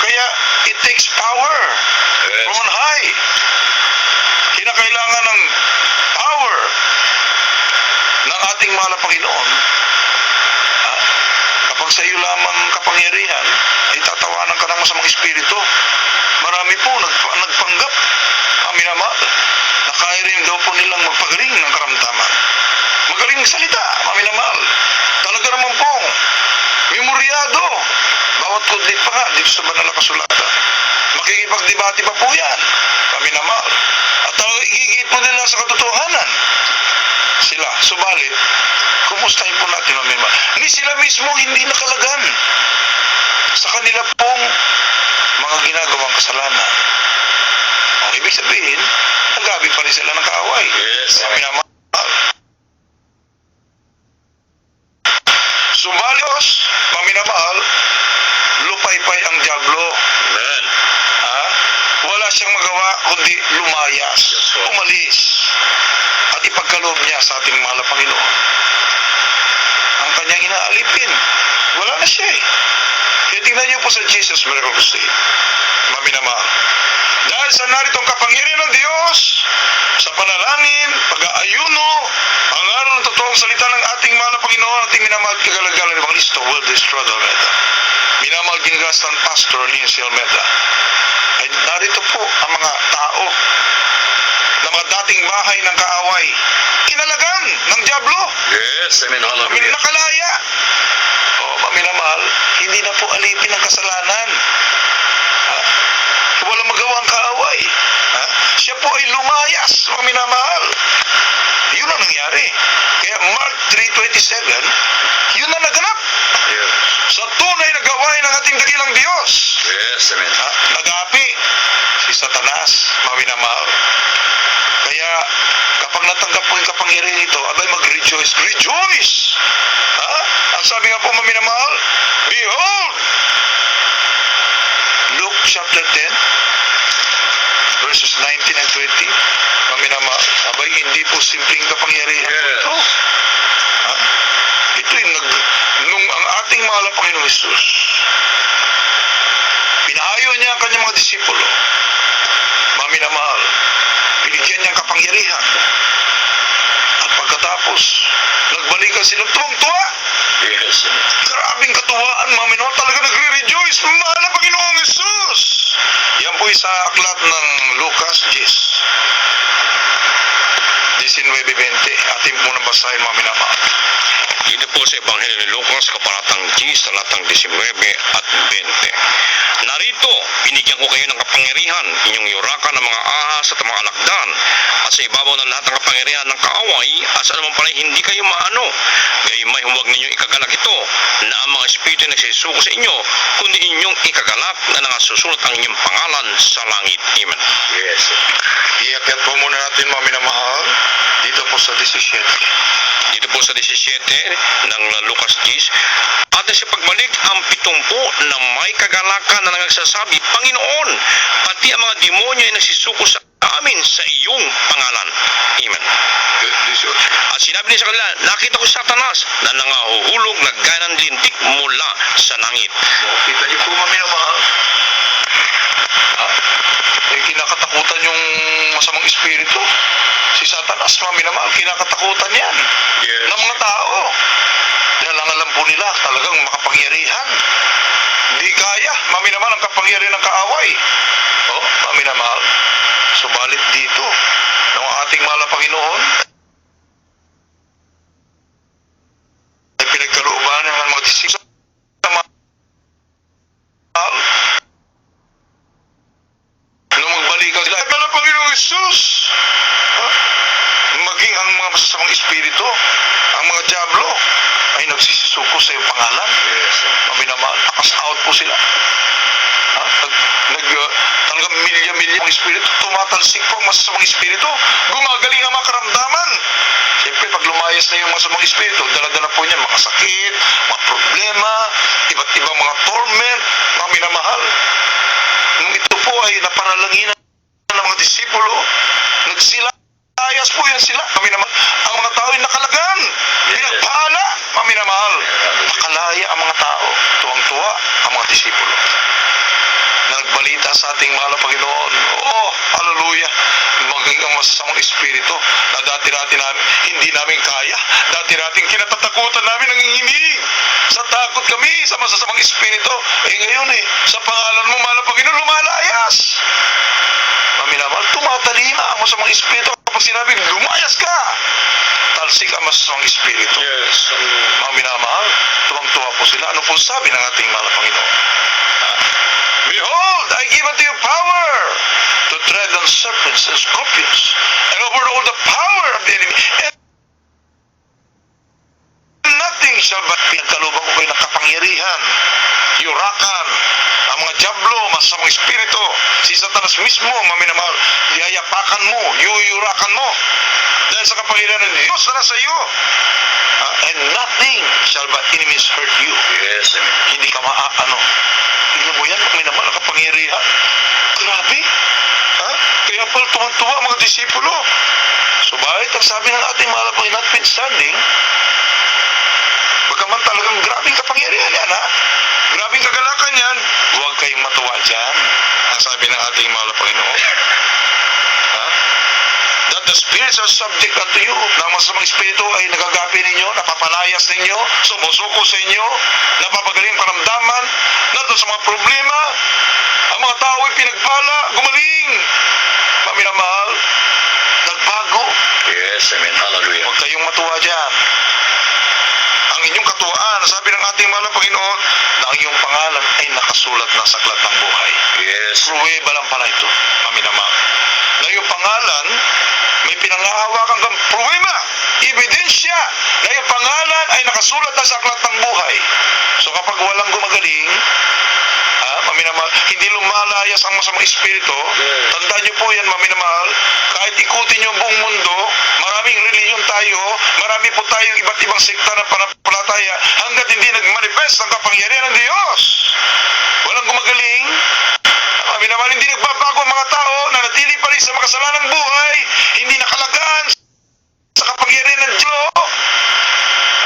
Kaya it takes power from on high. Kinakailangan ng power ng ating mahal na Panginoon. Kapag sa iyo lamang kapangyarihan, ay tatawanan ka ng masamang espiritu. Marami po nagpanggap, maminamahal, na kaya rin daw po nilang magpagaling ng karamdaman. Magaling salita, maminamahal. Talaga naman po, memoryado. Bawat kudlit pa nga dito sa banal na kasulatan. Makikipagdebate pa po yan, maminamahal. At talaga igigit po nila sa katotohanan. Sila, subalit, kumustahin po natin, maminamahal. Ni sila mismo hindi nakalagan sa kanila pong mga ginagawang kasalanan. Ang ibig sabihin, nagabi pa rin sila ng kaaway. Yes. Maminamahal. Subalit, maminamahal, lupaypay ang diablo. Amen. Wala siyang magawa kundi lumayas, umalis, at ipagkaloob niya sa ating mahal na Panginoon ang kanyang inaalipin. Wala na siya eh. Kaya tingnan niyo po sa Jesus Miracle Crusade, maminamahal. Dahil sa naritong kapangyarihan ng Diyos, sa panalangin, pag-aayuno, ang araw ng totoong salita ng ating mahal na Panginoon, ating minamahal kagalagalan ng Evangelista Wildes Almeida, minamahal ginigastan Pastor Lindsay Almeida, ay narito po ang mga tao na mga dating bahay ng kaaway. Kinalagan ng dyablo. Yes, amen. Kami nakalaya. Maminamahal, hindi na po alipin ang kasalanan. Ha? Walang magawa ang kaaway. Ha? Siya po ay lumayas, maminamahal. Yun ang nangyari. Kaya Mark 3:27, yun ang naganap. Yes. Sa tunay na gawain ng ating dakilang Diyos. Yes, amen. Ha? Nag-aapi si Satanas, maminamahal. Kaya kapag natanggap mo yung kapangyarihan nito, abay mag-rejoice. Rejoice! Ha? Ang sabi nga po, maminamahal, behold! Luke chapter 10, verses 19 and 20. Maminamahal, abay hindi po simpleng kapangyarihan po Yes. ito. Ha? Ito'y nung ang ating mahal na Panginoong Hesus, pinahayo niya ang kanyang mga disipulo, maminamahal, binigyan niyang kapangyarihan. At pagkatapos, nagbalikan sila tuwang-tuwa. Yes, amen. Grabing katuwaan, maminamahal, talaga nagre-rejoice. Mahal na Panginoong Hesus. Yan po sa aklat ng Lucas 19:20. Atin po nang basahin, maminamahal. Dito po sa Ebanghelyo ni Lucas, kabanatang 10, talatang 19 at 20. Narito, binigyan ko kayo ng kapangyarihan, inyong yurakan ng mga ahas at mga alakdan, at sa ibabaw ng lahat ng kapangyarihan ng kaaway, at sa naman pala hindi kayo maano. Gayunmay huwag ninyong ikagalak ito, na ang mga espiritu na nagsisuko sa inyo, kundi inyong ikagalak na nakasusulat ang inyong pangalan sa langit. Amen. Yes. Iakyat po muna natin, maminamahal, dito po sa 17. Dito po sa 17 ng Lucas 10, at sa pagbalik ang 70 na may kagalakan na nagsasabi, Panginoon, pati ang mga demonyo ay nagsisuko sa amin sa iyong pangalan. Amen. At sinabi niya sa kanila, nakita ko si Satanas na nangahuhulog na gaya ng lintik mula sa langit. Kita niyo po, maminamahal. Ha? Kinakatakutan yung masamang espiritu. Si Satanas, maminamahal, kinakatakutan yan. Yes. Ng mga tao. Dahil ang alam po nila, talagang makapangyarihan. Hindi kaya, maminamahal, ang kapangyarihan ng kaaway. Maminamahal. Subalit dito, ng ating mahal na Panginoon, ay pinagkalooban ng mga disipulo. Nung magbalikan sila, mahal na Panginoong Hesus, maging ang mga masasamang espiritu, ang mga dyablo, ay nagsisisuko sa iyong pangalan. Yes. Maminamahal, pass-out po sila. Talagang milya-milya ang espiritu, tumatalsik po ang masasamang espiritu, gumagaling ang mga karamdaman. Siyempre, pag lumayas na yung masasamang espiritu, dala-dala po niya mga sakit, mga problema, iba't ibang mga torment, mga minamahal. Nung ito po ay napanalanginan ng mga disipulo, nagsilayas po yan sila. Kami naman, ang mga tao ay nakalagan, pinagpahala, kami namahal. Nakalaya ang mga tao, tuwang-tuwa ang mga disipulo. Nagbalita sa ating mahal na Panginoon, hallelujah, maging ang masasamang espiritu na dati-dati namin, hindi namin kaya, dati-dati kinatatakutan namin ang hihinig. Sa takot kami sa masasamang espiritu. Ngayon sa pangalan mo, mahal na Panginoon, lumalayas. Maminamahal, tumatalima ang masasamang espiritu. Kapag sinabi, lumayas ka, talsik ang masasamang espiritu. Yes. Maminamahal, tuwang-tuwa po sila. Ano po sabi ng ating mahal na Panginoon? Behold, I give unto you power to tread on serpents and scorpions and over all the power of the enemy. And nothing shall but pinagkalooban ko kayo ng kapangyarihan, yurakan, ang mga dyablo, masasamang espiritu, si Satanas mismo, maminamahal, yayapakan mo, yuyurakan mo, dahil sa kapangyarihan ng Diyos na nasa iyo. And nothing shall but enemies hurt you. Yes, amen. Hindi ka maaano. Tingnan mo yan, maminamahal ang kapangyarihan. Grabe. Kaya pala tuwang-tuwa ang mga disipulo. Subalit, ang sabi ng ating mahal na Panginoon, notwithstanding, bagaman talagang grabing kapangyarihan yan, grabing kagalakan yan, huwag kayong matuwa dyan. Ang sabi ng ating mahal na Panginoon. That the spirits are subject unto you. Na ang masamang espiritu ay nagagapi ninyo, napapalayas ninyo, sumusuko sa inyo, napapagaling paramdaman, nato sa mga problema, ang mga tao ay pinagpala, gumaling. Maminamahal, Yes, amen. Hallelujah. Huwag kayong matuwa dyan. Ang inyong katuwaan, sabi ng ating mahal na Panginoon, na ang iyong pangalan ay nakasulat na sa aklat ng buhay. Yes. Pruweba lang pala ito, maminamahal. Na iyong pangalan, may pinangahawakan kang pruweba, ebidensya, na iyong pangalan ay nakasulat na sa aklat ng buhay. So kapag walang gumagaling, maminamahal, hindi lumalayas ang masamang espiritu, tandaan niyo po yan, maminamahal, kahit ikutin niyo ang buong mundo, maraming reliyon tayo, marami po tayong iba't ibang sekta ng panampalataya, hanggat hindi nagmanifest ang kapangyarihan ng Diyos. Walang gumagaling, maminamahal, hindi nagbabago ang mga tao, nanatili pa rin sa makasalanang buhay, hindi nakalagaan sa kapangyarihan ng Diyos.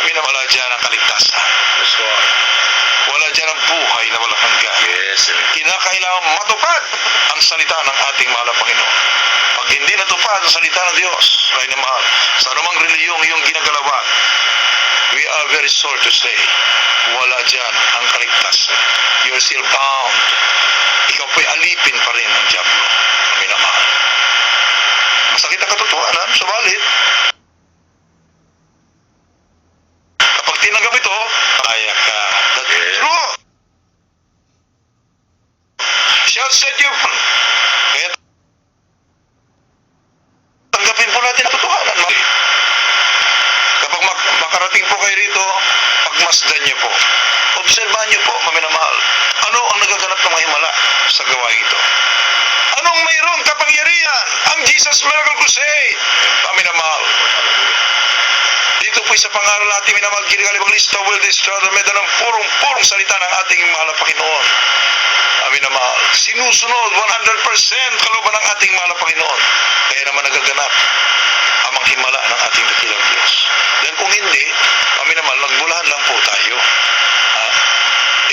Maminamahal, dyan ang kaligtasan. That's right. Wala dyan ang buhay na walang hanggan. Yes, amen. Kinakailangan matupad ang salita ng ating mahal na Panginoon. Pag hindi natupad ang salita ng Diyos, ay na mahal, sa anumang reliyong iyong ginagalawan, we are very sorry to say, wala dyan ang kaligtasan. You're still bound. Ikaw po'y alipin pa rin ng Diablo. Amin na mahal. Masakit ang katotohanan, subalit, kapag tinanggap ito, kaya ka. That's true. Shall set you free. Kaya tanggapin po natin ang katotohanan. Kapag makarating po kayo rito, pagmasdan niyo po. Obserbahan niyo po, maminamahal. Ano ang nagaganap ng mga himala sa gawain ito? Anong mayroong kapangyarihan? Ang Jesus Miracle Crusade. Maminamahal. Dito po sa pangaral natin, minamahal, ginigalibang lista, will destroy the medal ng purong salita ng ating mahal na Panginoon. Amin na mahal. Sinusunod 100% kalooban ng ating mahal na Panginoon. Kaya naman nagaganap ang mga himala ng ating dakilang Diyos. Dahil kung hindi, amin na mahal, nagbulahan lang po tayo.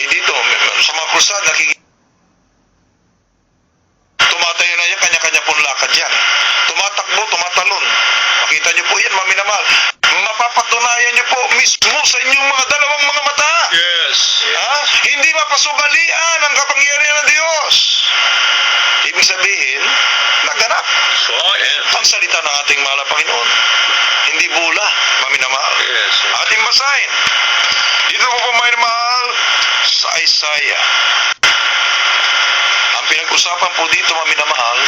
Dito, sa mga krusad, tumatayo na yan, kanya-kanya pong lakad yan. Tumatakbo, tumatalon. Makita niyo po yan, maminamahal. Mapapatunayan niyo po mismo sa inyong mga dalawang mga mata. Yes. Hindi mapasubalian ang kapangyarihan ng Diyos. Ibig sabihin, naganap So, yes. ang salita ng ating mahal na Panginoon. Hindi bula, maminamahal. Yes. Ating basahin. Dito po maminamahal sa Isaiah. Ang pinag-usapan po dito, maminamahal,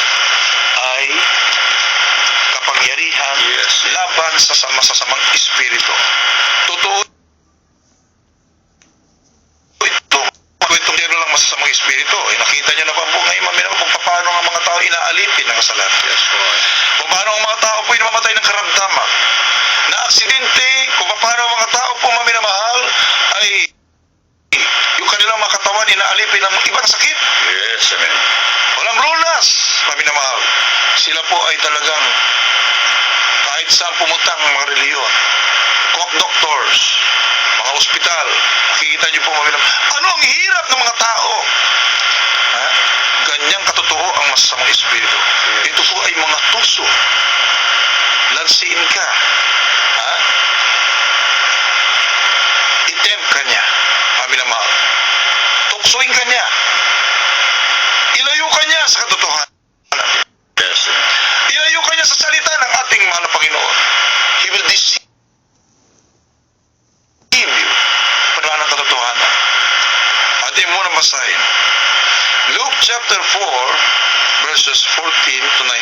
ay kapangyarihan laban sa masasamang espiritu. Totoo ito. Kwentong dito lang masasamang espiritu. Nakita niyo na ba po ngayon, maminamahal, kung paano ang mga tao inaalipin ng kasalanan. Yes, right. Kung paano ang mga tao po namamatay ng karamdaman. Na aksidente, kung paano ang mga tao po, maminamahal, ay yung kanilang mga katawan inaalipin ng ibang sakit. Yes, amen. Walang lunas, maminamahal. Sila po ay talagang kahit saan pumutang mga reliyon, doctors, mga ospital, nakikita niyo po, maminamahal, ano ang hirap ng mga tao? Ganyang katotoo ang masasamang espiritu. Ito po ay mga tuso. Lansiin ka. Itempt ka niya, maminamahal. Tuksuin ka niya. Ilayo ka niya sa katotohanan. Yes, amen. Ilayo ka niya sa salita ng ating mahal na Panginoon. He will deceive you. Wala ng katotohanan. Ating muna basahin. Luke chapter 4, verses 14 to 19.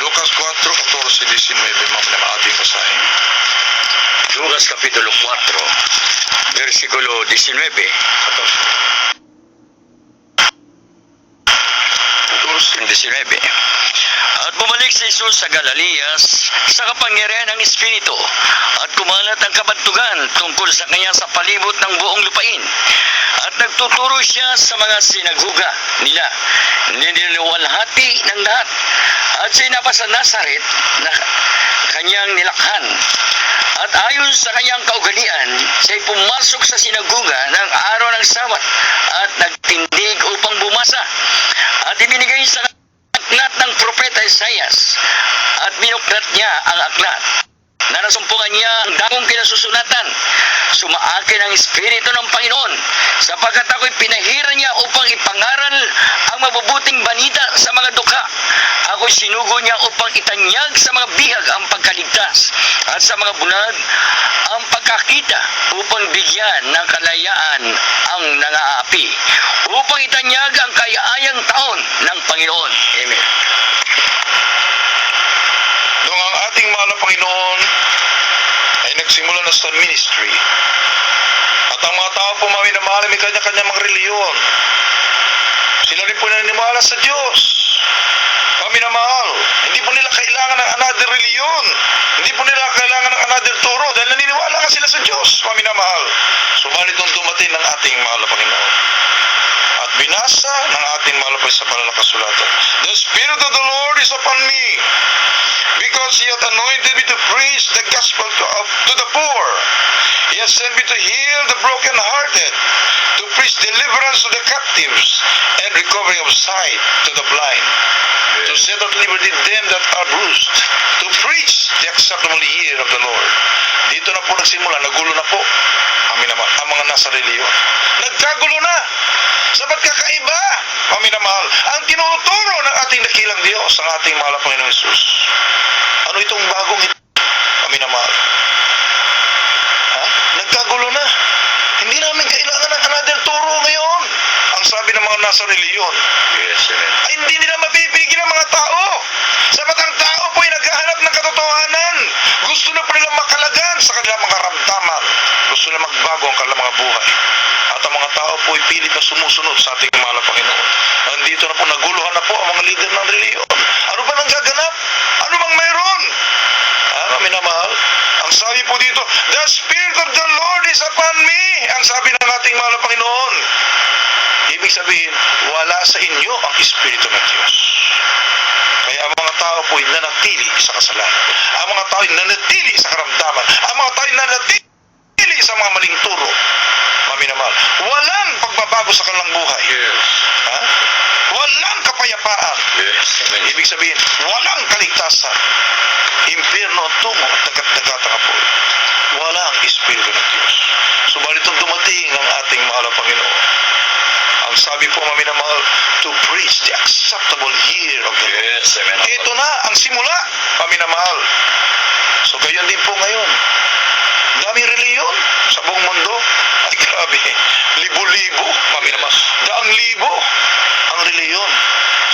Lucas 4, 14, 19. Mamaya ating basahin. Lucas Kapitulo 4, versikulo 19. 19. At bumalik si Jesus sa Galileas sa kapangyarihan ng Espiritu at kumalat ang kabantugan tungkol sa kanya sa palibot ng buong lupain. At nagtuturo siya sa mga sinaguga nila, niniluwalhati ng lahat. At siya napasa Nazaret na kanyang nilakhan. At ayon sa kanyang kaugalian, siya'y pumasok sa sinaguga ng araw ng Sabat at nagtindig upang bumasa. At ibinigay sa aklat ng propeta Isaias at binuklat niya ang aklat na nasumpungan niya ang dakong kinasusunatan Sumaakin ang Espiritu ng Panginoon sapagkat ako'y pinahiran niya upang ipangaral ang mabubuting balita sa mga dukha. Ako'y sinugo niya upang itanyag sa mga bihag ang pagkaligtas at sa mga bunad ang pagkakita, upang bigyan ng kalayaan ang nangaapi, upang itanyag ang kayayang taon ng Panginoon. Amen. Noong ang ating mahal na Panginoon ay nagsimula na sa ministry, at ang mga tao po maminamahal may kanya-kanya mga reliyon, sila rin po naniniwala sa Diyos. Paminamahal, hindi po nila kailangan ng another reliyon, hindi po nila kailangan ng another turo, dahil naniniwala nga sila sa Diyos. Paminamahal, subalit nung dumating ng ating mahal na Panginoon at binasa ng ating mahal na sa banal na kasulatan, "The Spirit of the Lord is upon me, because He hath anointed me to preach the gospel to the poor. He has sent me to heal the brokenhearted, to preach deliverance to the captives, and recovery of sight to the blind, to set at liberty them that are bruised, to preach the acceptable year of the Lord." Dito na po nagsimula, nagulo na po. Amin naman, ang mga nasa reliyon. Nagkagulo na. Sabat kakaiba, paminamahal, ang tinuturo ng ating dakilang Diyos, ang ating mahal na Panginoong Hesus. Ano itong bagong ito, paminamahal? Nagkagulo na. Hindi namin kailangan ng another turo ngayon. Ang sabi ng mga nasa reliyon, Yes, amen. ay hindi nila mapipigil ang mga tao. Sabat ang tao po ay naghahanap ng katotohanan. Gusto na po nilang makalagan sa kanilang mga karamdaman. Gusto na magbago ang kanilang mga buhay. At ang mga tao po ay pilit na sumusunod sa ating mahal na Panginoon. Nandito na po, naguluhan na po ang mga leader ng reliyon. Ano ba nang gaganap? Ano bang mayroon? Minamahal, ang sabi po dito, "The Spirit of the Lord is upon me." Ang sabi ng ating mahal na Panginoon. Ibig sabihin, wala sa inyo ang Espiritu ng Diyos. Kaya ang mga tao po ay nanatili sa kasalanan. Ang mga tao ay nanatili sa karamdaman. Ang mga tao ay nanatili sa mga maling turo. Maminamahal, walang pagbabago sa kanilang buhay. Yes. Walang kapayapaan. Yes, amen. Ibig sabihin, walang kaligtasan. Impyerno ang tungo at dagat-dagatang apoy. Wala ang Espiritu ng Diyos. Subalit nung dumating ang ating mahal na Panginoon, ang sabi po maminamahal, to preach the acceptable year of the Lord. Yes, amen. Ito na ang simula, paminamahal. So gayon din po ngayon. Daming reliyon sa buong mundo. Ay grabe, libo-libo, paminamahal. Daang libo ang reliyon.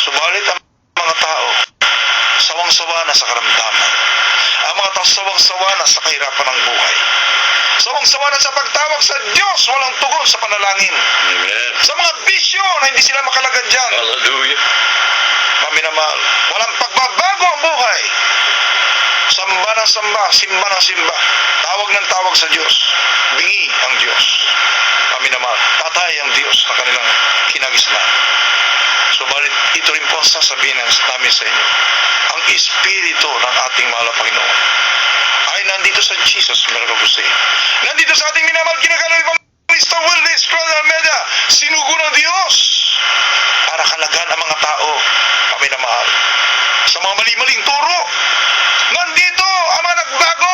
Subalit ang mga tao, sawang-sawa na sa karamdaman. Ang mga tao sawang-sawa na sa kahirapan ng buhay. Sawang-sawa na sa pagtawag sa Diyos, walang tugon sa panalangin. Amen. Sa mga bisyo na hindi sila makalagad dyan. Hallelujah. Paminamahal, walang pagbabago ang buhay. Samba ng samba, simba ng simba. Tawag ng tawag sa Diyos. Bingi ang Diyos. Paminamahal, patay ang Diyos na kanilang kinagisnan. Subalit ito rin po ang sasabihin namin sa inyo. Ang Espiritu ng ating mahal na Panginoon ay nandito sa Jesus Miracle Crusade. Nandito sa ating minamahal ginagalaw Evangelista Willis Brother Almeida, sinugo ng Diyos para kalagan ang mga tao, paminamahal, sa mga mali-maling turo. Nandito ang mga nagbago.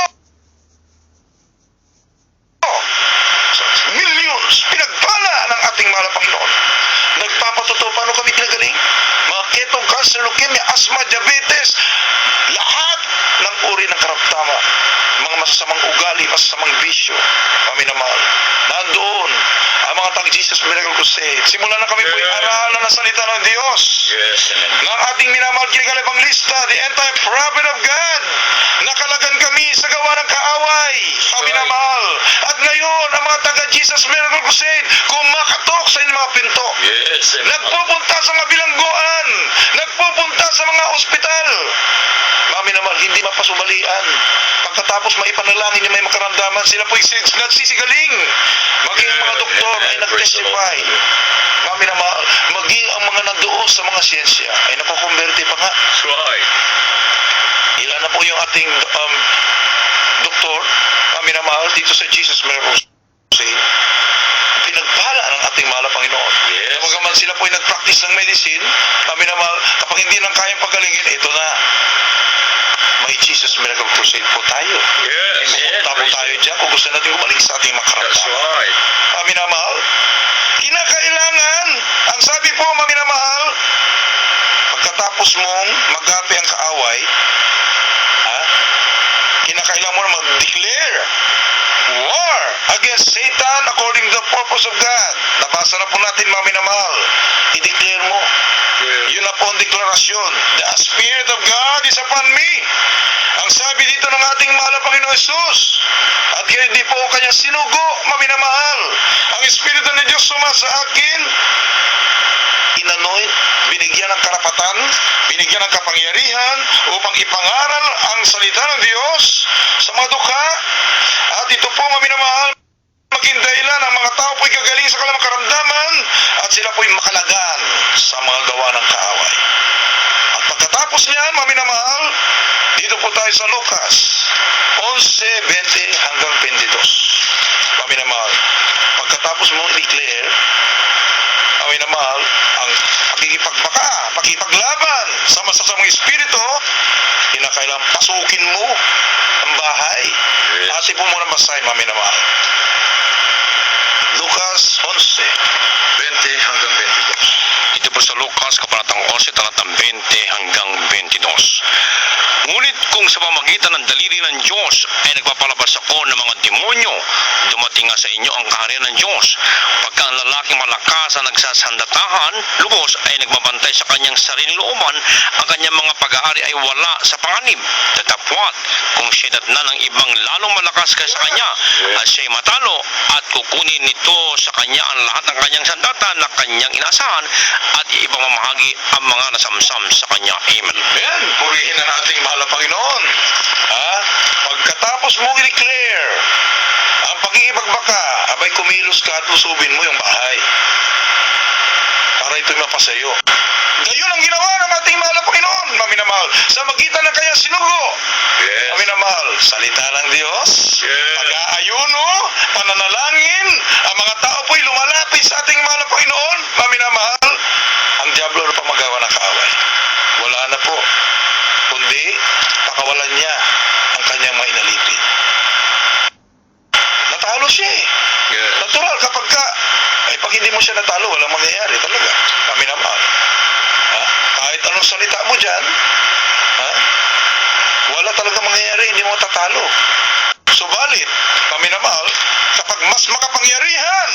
Millions pinagpala ng ating mahal na Panginoon. Nagpapatotoo paano kami pinagaling. Mga ketong, cancer, leukemia, asthma, diabetes, lahat ng uri ng karamdaman, mga masasamang ugali, masasamang bisyo, paminamahal. Nandoon ang mga tag-Jesus Miracle Crusade. Simulan na kami po yung aralan ng salita ng Diyos. Yes, amen. Ng ating minamahal kinigal evangelista, the end-time prophet of God. Nakalagan kami sa gawa ng kaaway, paminamahal. At ngayon, ang mga taga-Jesus Miracle Crusade, kumakatok sa inyong mga pinto. Yes, amen. Nagpupunta sa mga bilangguan, nagpupunta sa mga ospital. Paminamahal, hindi mapasubalian. Pagkatapos maipanalangin niya may makaramdaman, sila po nagsisigaling. Maging ang mga doktor ay nag-testify. Paminamahal, maging ang mga nandoon sa mga siyensya ay nakukonverte pa nga. That's right. Ilan na po yung ating doktor, paminamahal, dito sa Jesus Miracle Crusade. Pinagpala ng ating mahal na Panginoon. Yes. Magaman sila po ay nag-practice ng medicine, paminamahal, kapag hindi nang kayang pagalingin, ito na. May Jesus Miracle Crusade po tayo. Yes, Pupunta po yes, tayo dyan kung gusto natin gumaling sa ating mga po, mga minamahal, pagkatapos mong magapi ang kaaway, kinakailangan mo na mag-declare war against Satan according to the purpose of God. Nabasa na po natin, mga minamahal. I-declare mo. Yun na po ang deklarasyon. The Spirit of God is upon me. Ang sabi dito ng ating mahal na Panginoon Jesus. At kaya hindi po kanyang sinugo, mga minamahal. Ang Espiritu ng Diyos sumasa akin. Inanoint, binigyan ng karapatan, binigyan ng kapangyarihan upang ipangaral ang salita ng Diyos sa mga dukha. At ito po, mga minamahal, maging dahilan ang mga tao po'y gagaling sa kanilang karamdaman at sila po'y makalagan sa mga gawa ng kaaway. At pagkatapos niyan, mga minamahal, dito po tayo sa Lucas 11:20 hanggang 22. Mga minamahal, pagkatapos mong i-declare, mga minamahal, ang pakipaglaban sa masasamang espiritu, kinakailangan pasukin mo ang bahay. Ati po muna basahin, mga minamahal. Lucas 11:20 hanggang 22. Ito po sa Lucas, kabanatang 11, talatang 20 hanggang 22. Ngunit kung sa pamagitan ng daliri ng Diyos ay nagpapalabas ako ng mga demonyo, dumating nga sa inyo ang kaharian ng Diyos. Pagka ang lalaking malakas na nagsasandatahan, lubos ay nagbabantay sa kanyang sariling looban, ang kanyang mga pag-aari ay wala sa panganib. Tatapwat, kung siya datna ng ibang lalong malakas kaysa kanya, at siya'y matalo, at kukunin nito sa kanya ang lahat ng kanyang sandata na kanyang inasahan, at ipamamahagi ang mga nasamsam sa kanya. Amen. Amen. Purihin na nating mahal na Panginoon. Pagkatapos mong i-declare ang pag-iibagbaka, abay kumilos ka at lusubin mo yung bahay. Para ito'y mapasayo. Gayon ang ginawa ng ating mahal na Panginoon, mga minamahal, sa magitan ng kanyang sinugo. Yes. Mga minamahal, salita ng Diyos, pag-aayuno, pananalangin, ang mga tao po'y lumalapit sa ating mahal na Panginoon, mga minamahal, ang diablo na pa magawa ng kaaway. Wala na po. Kundi, pakawalan niya ang kanyang mga inalipin. Natalo siya eh. Yes. Natural kapag pag hindi mo siya natalo, walang mangyayari talaga. Kami naman. Kahit anong salita mo dyan, wala talaga mangyayari, hindi mo tatalo. Subalit, kami naman, kapag mas makapangyarihan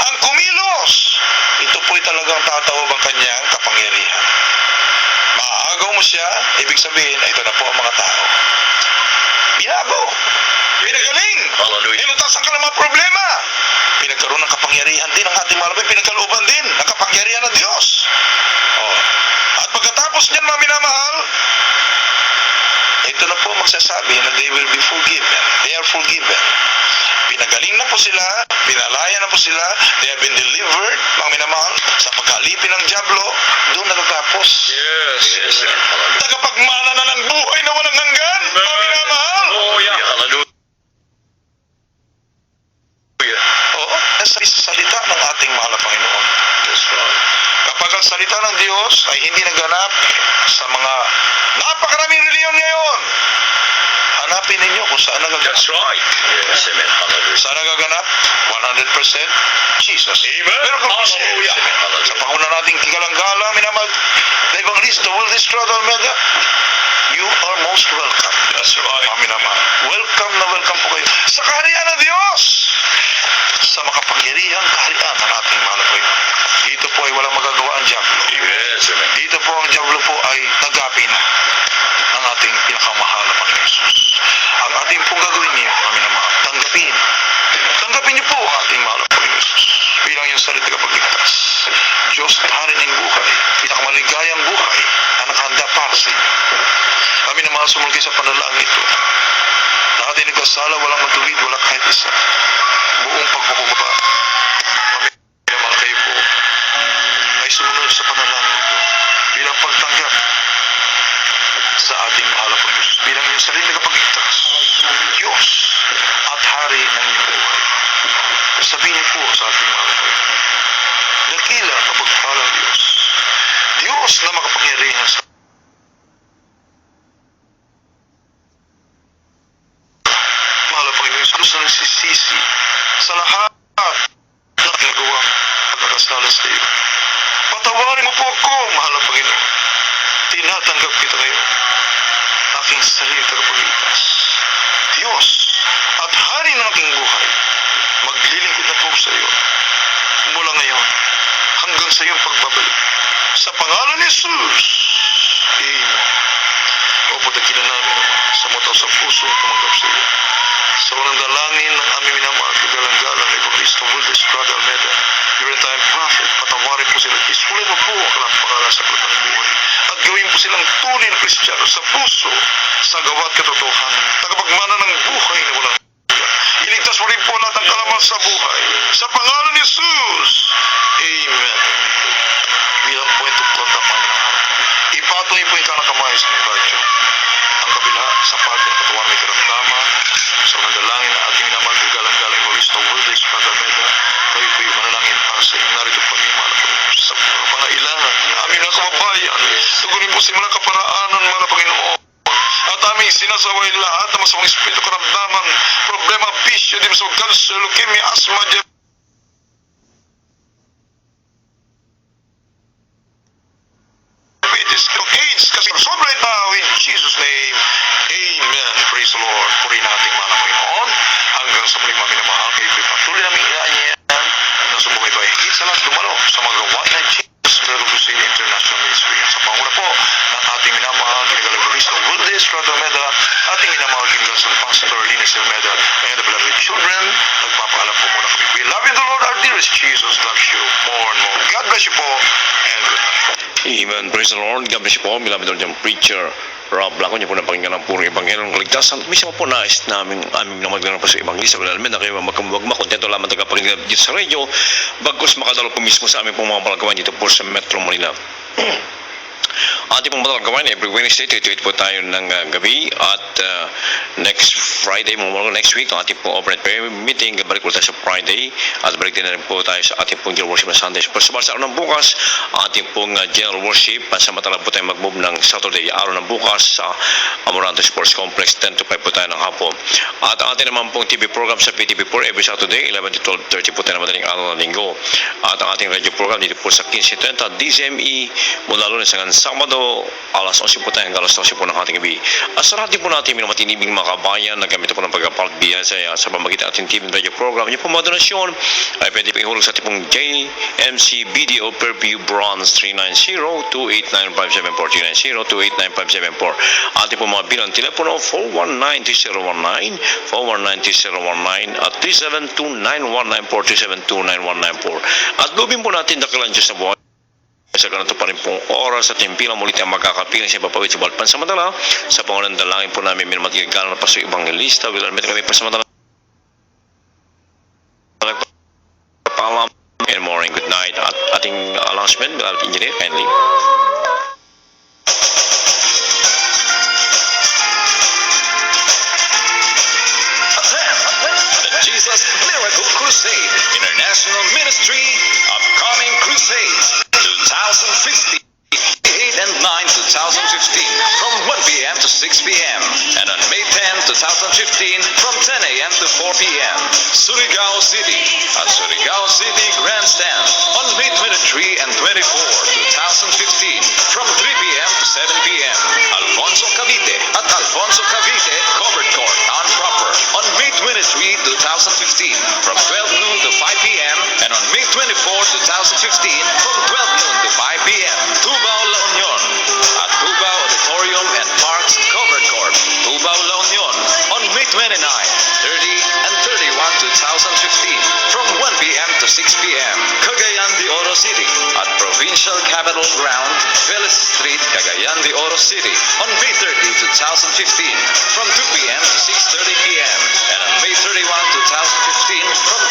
ang kumilos, ito po'y talagang tatawag ang kanyang kapangyarihan. Maaagaw mo siya, ibig sabihin, ito na po ang mga tao. Binago. Pinagaling. Hallelujah. Inutasan ka ng mga problema. Pinagkaroon ng kapangyarihan din ang ating malapit. Pinagkalooban din ng kapangyarihan ng Diyos. At pagkatapos niyan, mga minamahal, ito na po magsasabi na they will be forgiven. They are forgiven. Pinagaling na po sila, pinalaya na po sila, they have been delivered, mga minamahal, sa pagkalipin ng diablo, doon natatapos. Yes. Yes. Tagapagmana na ng buhay na walang hanggan, mga minamahal. Oh, yeah. Hallelujah. Oo, nasa salita ng ating mahal na Panginoon. That's right. Kapag ang salita ng Diyos ay hindi naganap sa mga napakaraming reliyon ngayon, hanapin ninyo kung saan nagaganap. That's right. Yes. Amen. Hallelujah. Saan nagaganap? 100% Jesus. Amen. Pero kung kasi, Hallelujah. Hallelujah. sa panguna nating kigalang-gala, minamag, na Evangelista, will this Trodal Mega? You are most welcome. That's right. Amin naman. Welcome na welcome po kayo sa kaharian ng Diyos. Sa makapangyarihang kaharian ng ating mahal na Panginoon. Dito po ay walang magagawa ang diablo. Yes. Amen. Dito po ang diablo po ay nagapi na ng ating pinakamahal na Panginoon Jesus. Ang ating pong gagawin niyo, amin naman, tanggapin. Tanggapin niyo po ang ating mahal na Panginoon Jesus. Bilang yung salita kapagligtas. Diyos na hari ng buhay, pinakamaligayang buhay, ang nakahanda para sa inyo. Kami naman sumulki sa panalangin ito. Lahat ay nagkasala, walang matuwid, walang kahit isa. Buong pagpakumbaba. Kami naman kayo po ay sumunod sa panalangin ito bilang pagtanggap sa ating mahal na Panginoon Jesus. Bilang yung sarili na kapagligtas. Diyos at hari ng iyong buhay. Sabihin niyo po sa ating mahal na Panginoon. Dakila ang kapagpalang Diyos. Diyos na makapangyarihan sa mahal na Panginoon Jesus na nagsisisi sa lahat ng nagawang pagkakasala sa iyo. Patawarin tinatanggap kita ngayon, aking sarili tagapagligtas. Diyos at Hari ng aking buhay, maglilingkod na po sa iyo mula ngayon hanggang sa iyong pagbabalik. Sa pangalan ni Jesus. Amen. Opo, dakilan namin sa mata sa puso tumanggap sa iyo. Sa unang dalangin ng aming minamahal, kagalang-galang na Evangelista Wildes Prada Almeda, during time prophet, patawarin po sila, isulit mo po ang kalampakaran sa kanilang buhay. At gawin po silang tunay na Kristiyano sa puso, sa gawa't katotohanan, tagapagmana ng buhay na walang hanggan. Iligtas mo rin po lahat ng kalaman sa buhay. Sa pangalan ni Jesus. Amen. Bilang po itong kontak namin ang harap. Ipatuloy po yung kanang kamay sa mga radyo. Ang kabila sa parte ng katawan may karamdaman. Sa unang dalangin na ating minamahal galang-galang Evangelista Wildes Prada Almeda, kayo po'y manalangin para sa inyo. Narito po niyo mahal po sa mga pangailangan. Aming mga kababayan, tugunin po sa mga kaparaanan, mga Panginoon. At aming sinasaway lahat ng masamang espiritu, karamdaman, problema, bisyo, dimso, cancer, leukemia, asthma, diabetes, AIDS, kasi sobra tao in Jesus' name. Amen. Praise the Lord. Purihin ang ating mahal na Panginoon. Hanggang sa muling maminamahal, kayo po'y patuloy namin ilaan na sumubaybay higit sa lahat dumalo sa mga gawain ng Jesus Miracle Crusade International Ministry. At sa panguna po ng ating minamahal, Evangelista Wildes Prada Almeda, ating minamahal, Kinlanson Pastor Linus Almeda, and the beloved children, nagpapaalam po muna kami. We love you, the Lord, our dearest Jesus loves you more and more. God bless you po, and good night. Amen. Praise the Lord. God bless you po. Beloved Lord, yung preacher Rob Blanco, niyo po napakinggan ng puro Ebanghelong Kaligtasan. Mismo po nais namin aming namagdalang po sa Evangelista Almeda na kayo magkamawag makontento lamang tagapakinggan dito sa radio bagkus makadalo po mismo sa aming pong mga palagawan dito po sa Metro Manila. Ating pong matalagawan every Wednesday, tweet po tayo ng gabi at next Friday, next week, ang ating pong overnight prayer meeting, balik po tayo sa Friday at balik din na rin po tayo sa ating pong general worship na Sunday. Sa araw ng bukas, ating pong general worship, pansamantala po tayo mag-move ng Saturday, araw ng bukas sa Amoranto Sports Complex, 10 to 5 po tayo ng hapon. At ang ating naman pong TV program sa PTV4 every Saturday, 11 to 12:30 po tayo na madaling araw ng linggo. At ang ating radio program dito po sa 15:30 DZME mula Lunes hanggang Sabado, alas 11 po tayo hanggang alas 12 po ng ating gabi. At sa radio po natin, minamatinibing mga kabayan, nagamit po ng pagkapalbiyan sa pamagitan ating TV radio program. Yung po mga donasyon ay pwede po ihulog sa ating pong JMC BDO per view bronze 390-289-574290 289-5774. Ating po mga bilang telepono 419-2019, 419-2019 at 372-919-427-2994. At lubin po natin dakalan Diyos na buhay. Sa ganito pa rin pong oras at timpilang muli tayong magkakapiling sa ipapawid sa bawat pansamantala. Sa pangalan dalangin po namin minamatigalan na paso Evangelista. Wilalmit kami pansamantala. Paalam and morning good night. At ating announcement, engineer, kindly. Jesus Miracle Crusade International Ministry Upcoming Crusades 2015 8 and 9 2015 from 1 p.m. to 6 p.m. and on May 10, 2015 from 10 a.m. to 4 p.m. Surigao City at Surigao City Grandstand on May 23 and 24, 2015 from 3 p.m. to 7 p.m. Alfonso Cavite at Alfonso Cavite Covered Court on Proper on May 23, 2015 from 12 noon to 5 p.m. and on May 24, 2015 from 12 noon to 5 p.m. Tubao La Union at Tubao Auditorium and Parks Covered Court, Tubao La Union on May 29, 30 and 31, 2015 from 1 p.m. to 6 p.m. Cagayan de Oro City at Provincial Capitol Ground, Vélez Street, Cagayan de Oro City on May 30, 2015 from 2 p.m. to 6:30 p.m. and on May 31, 2015 from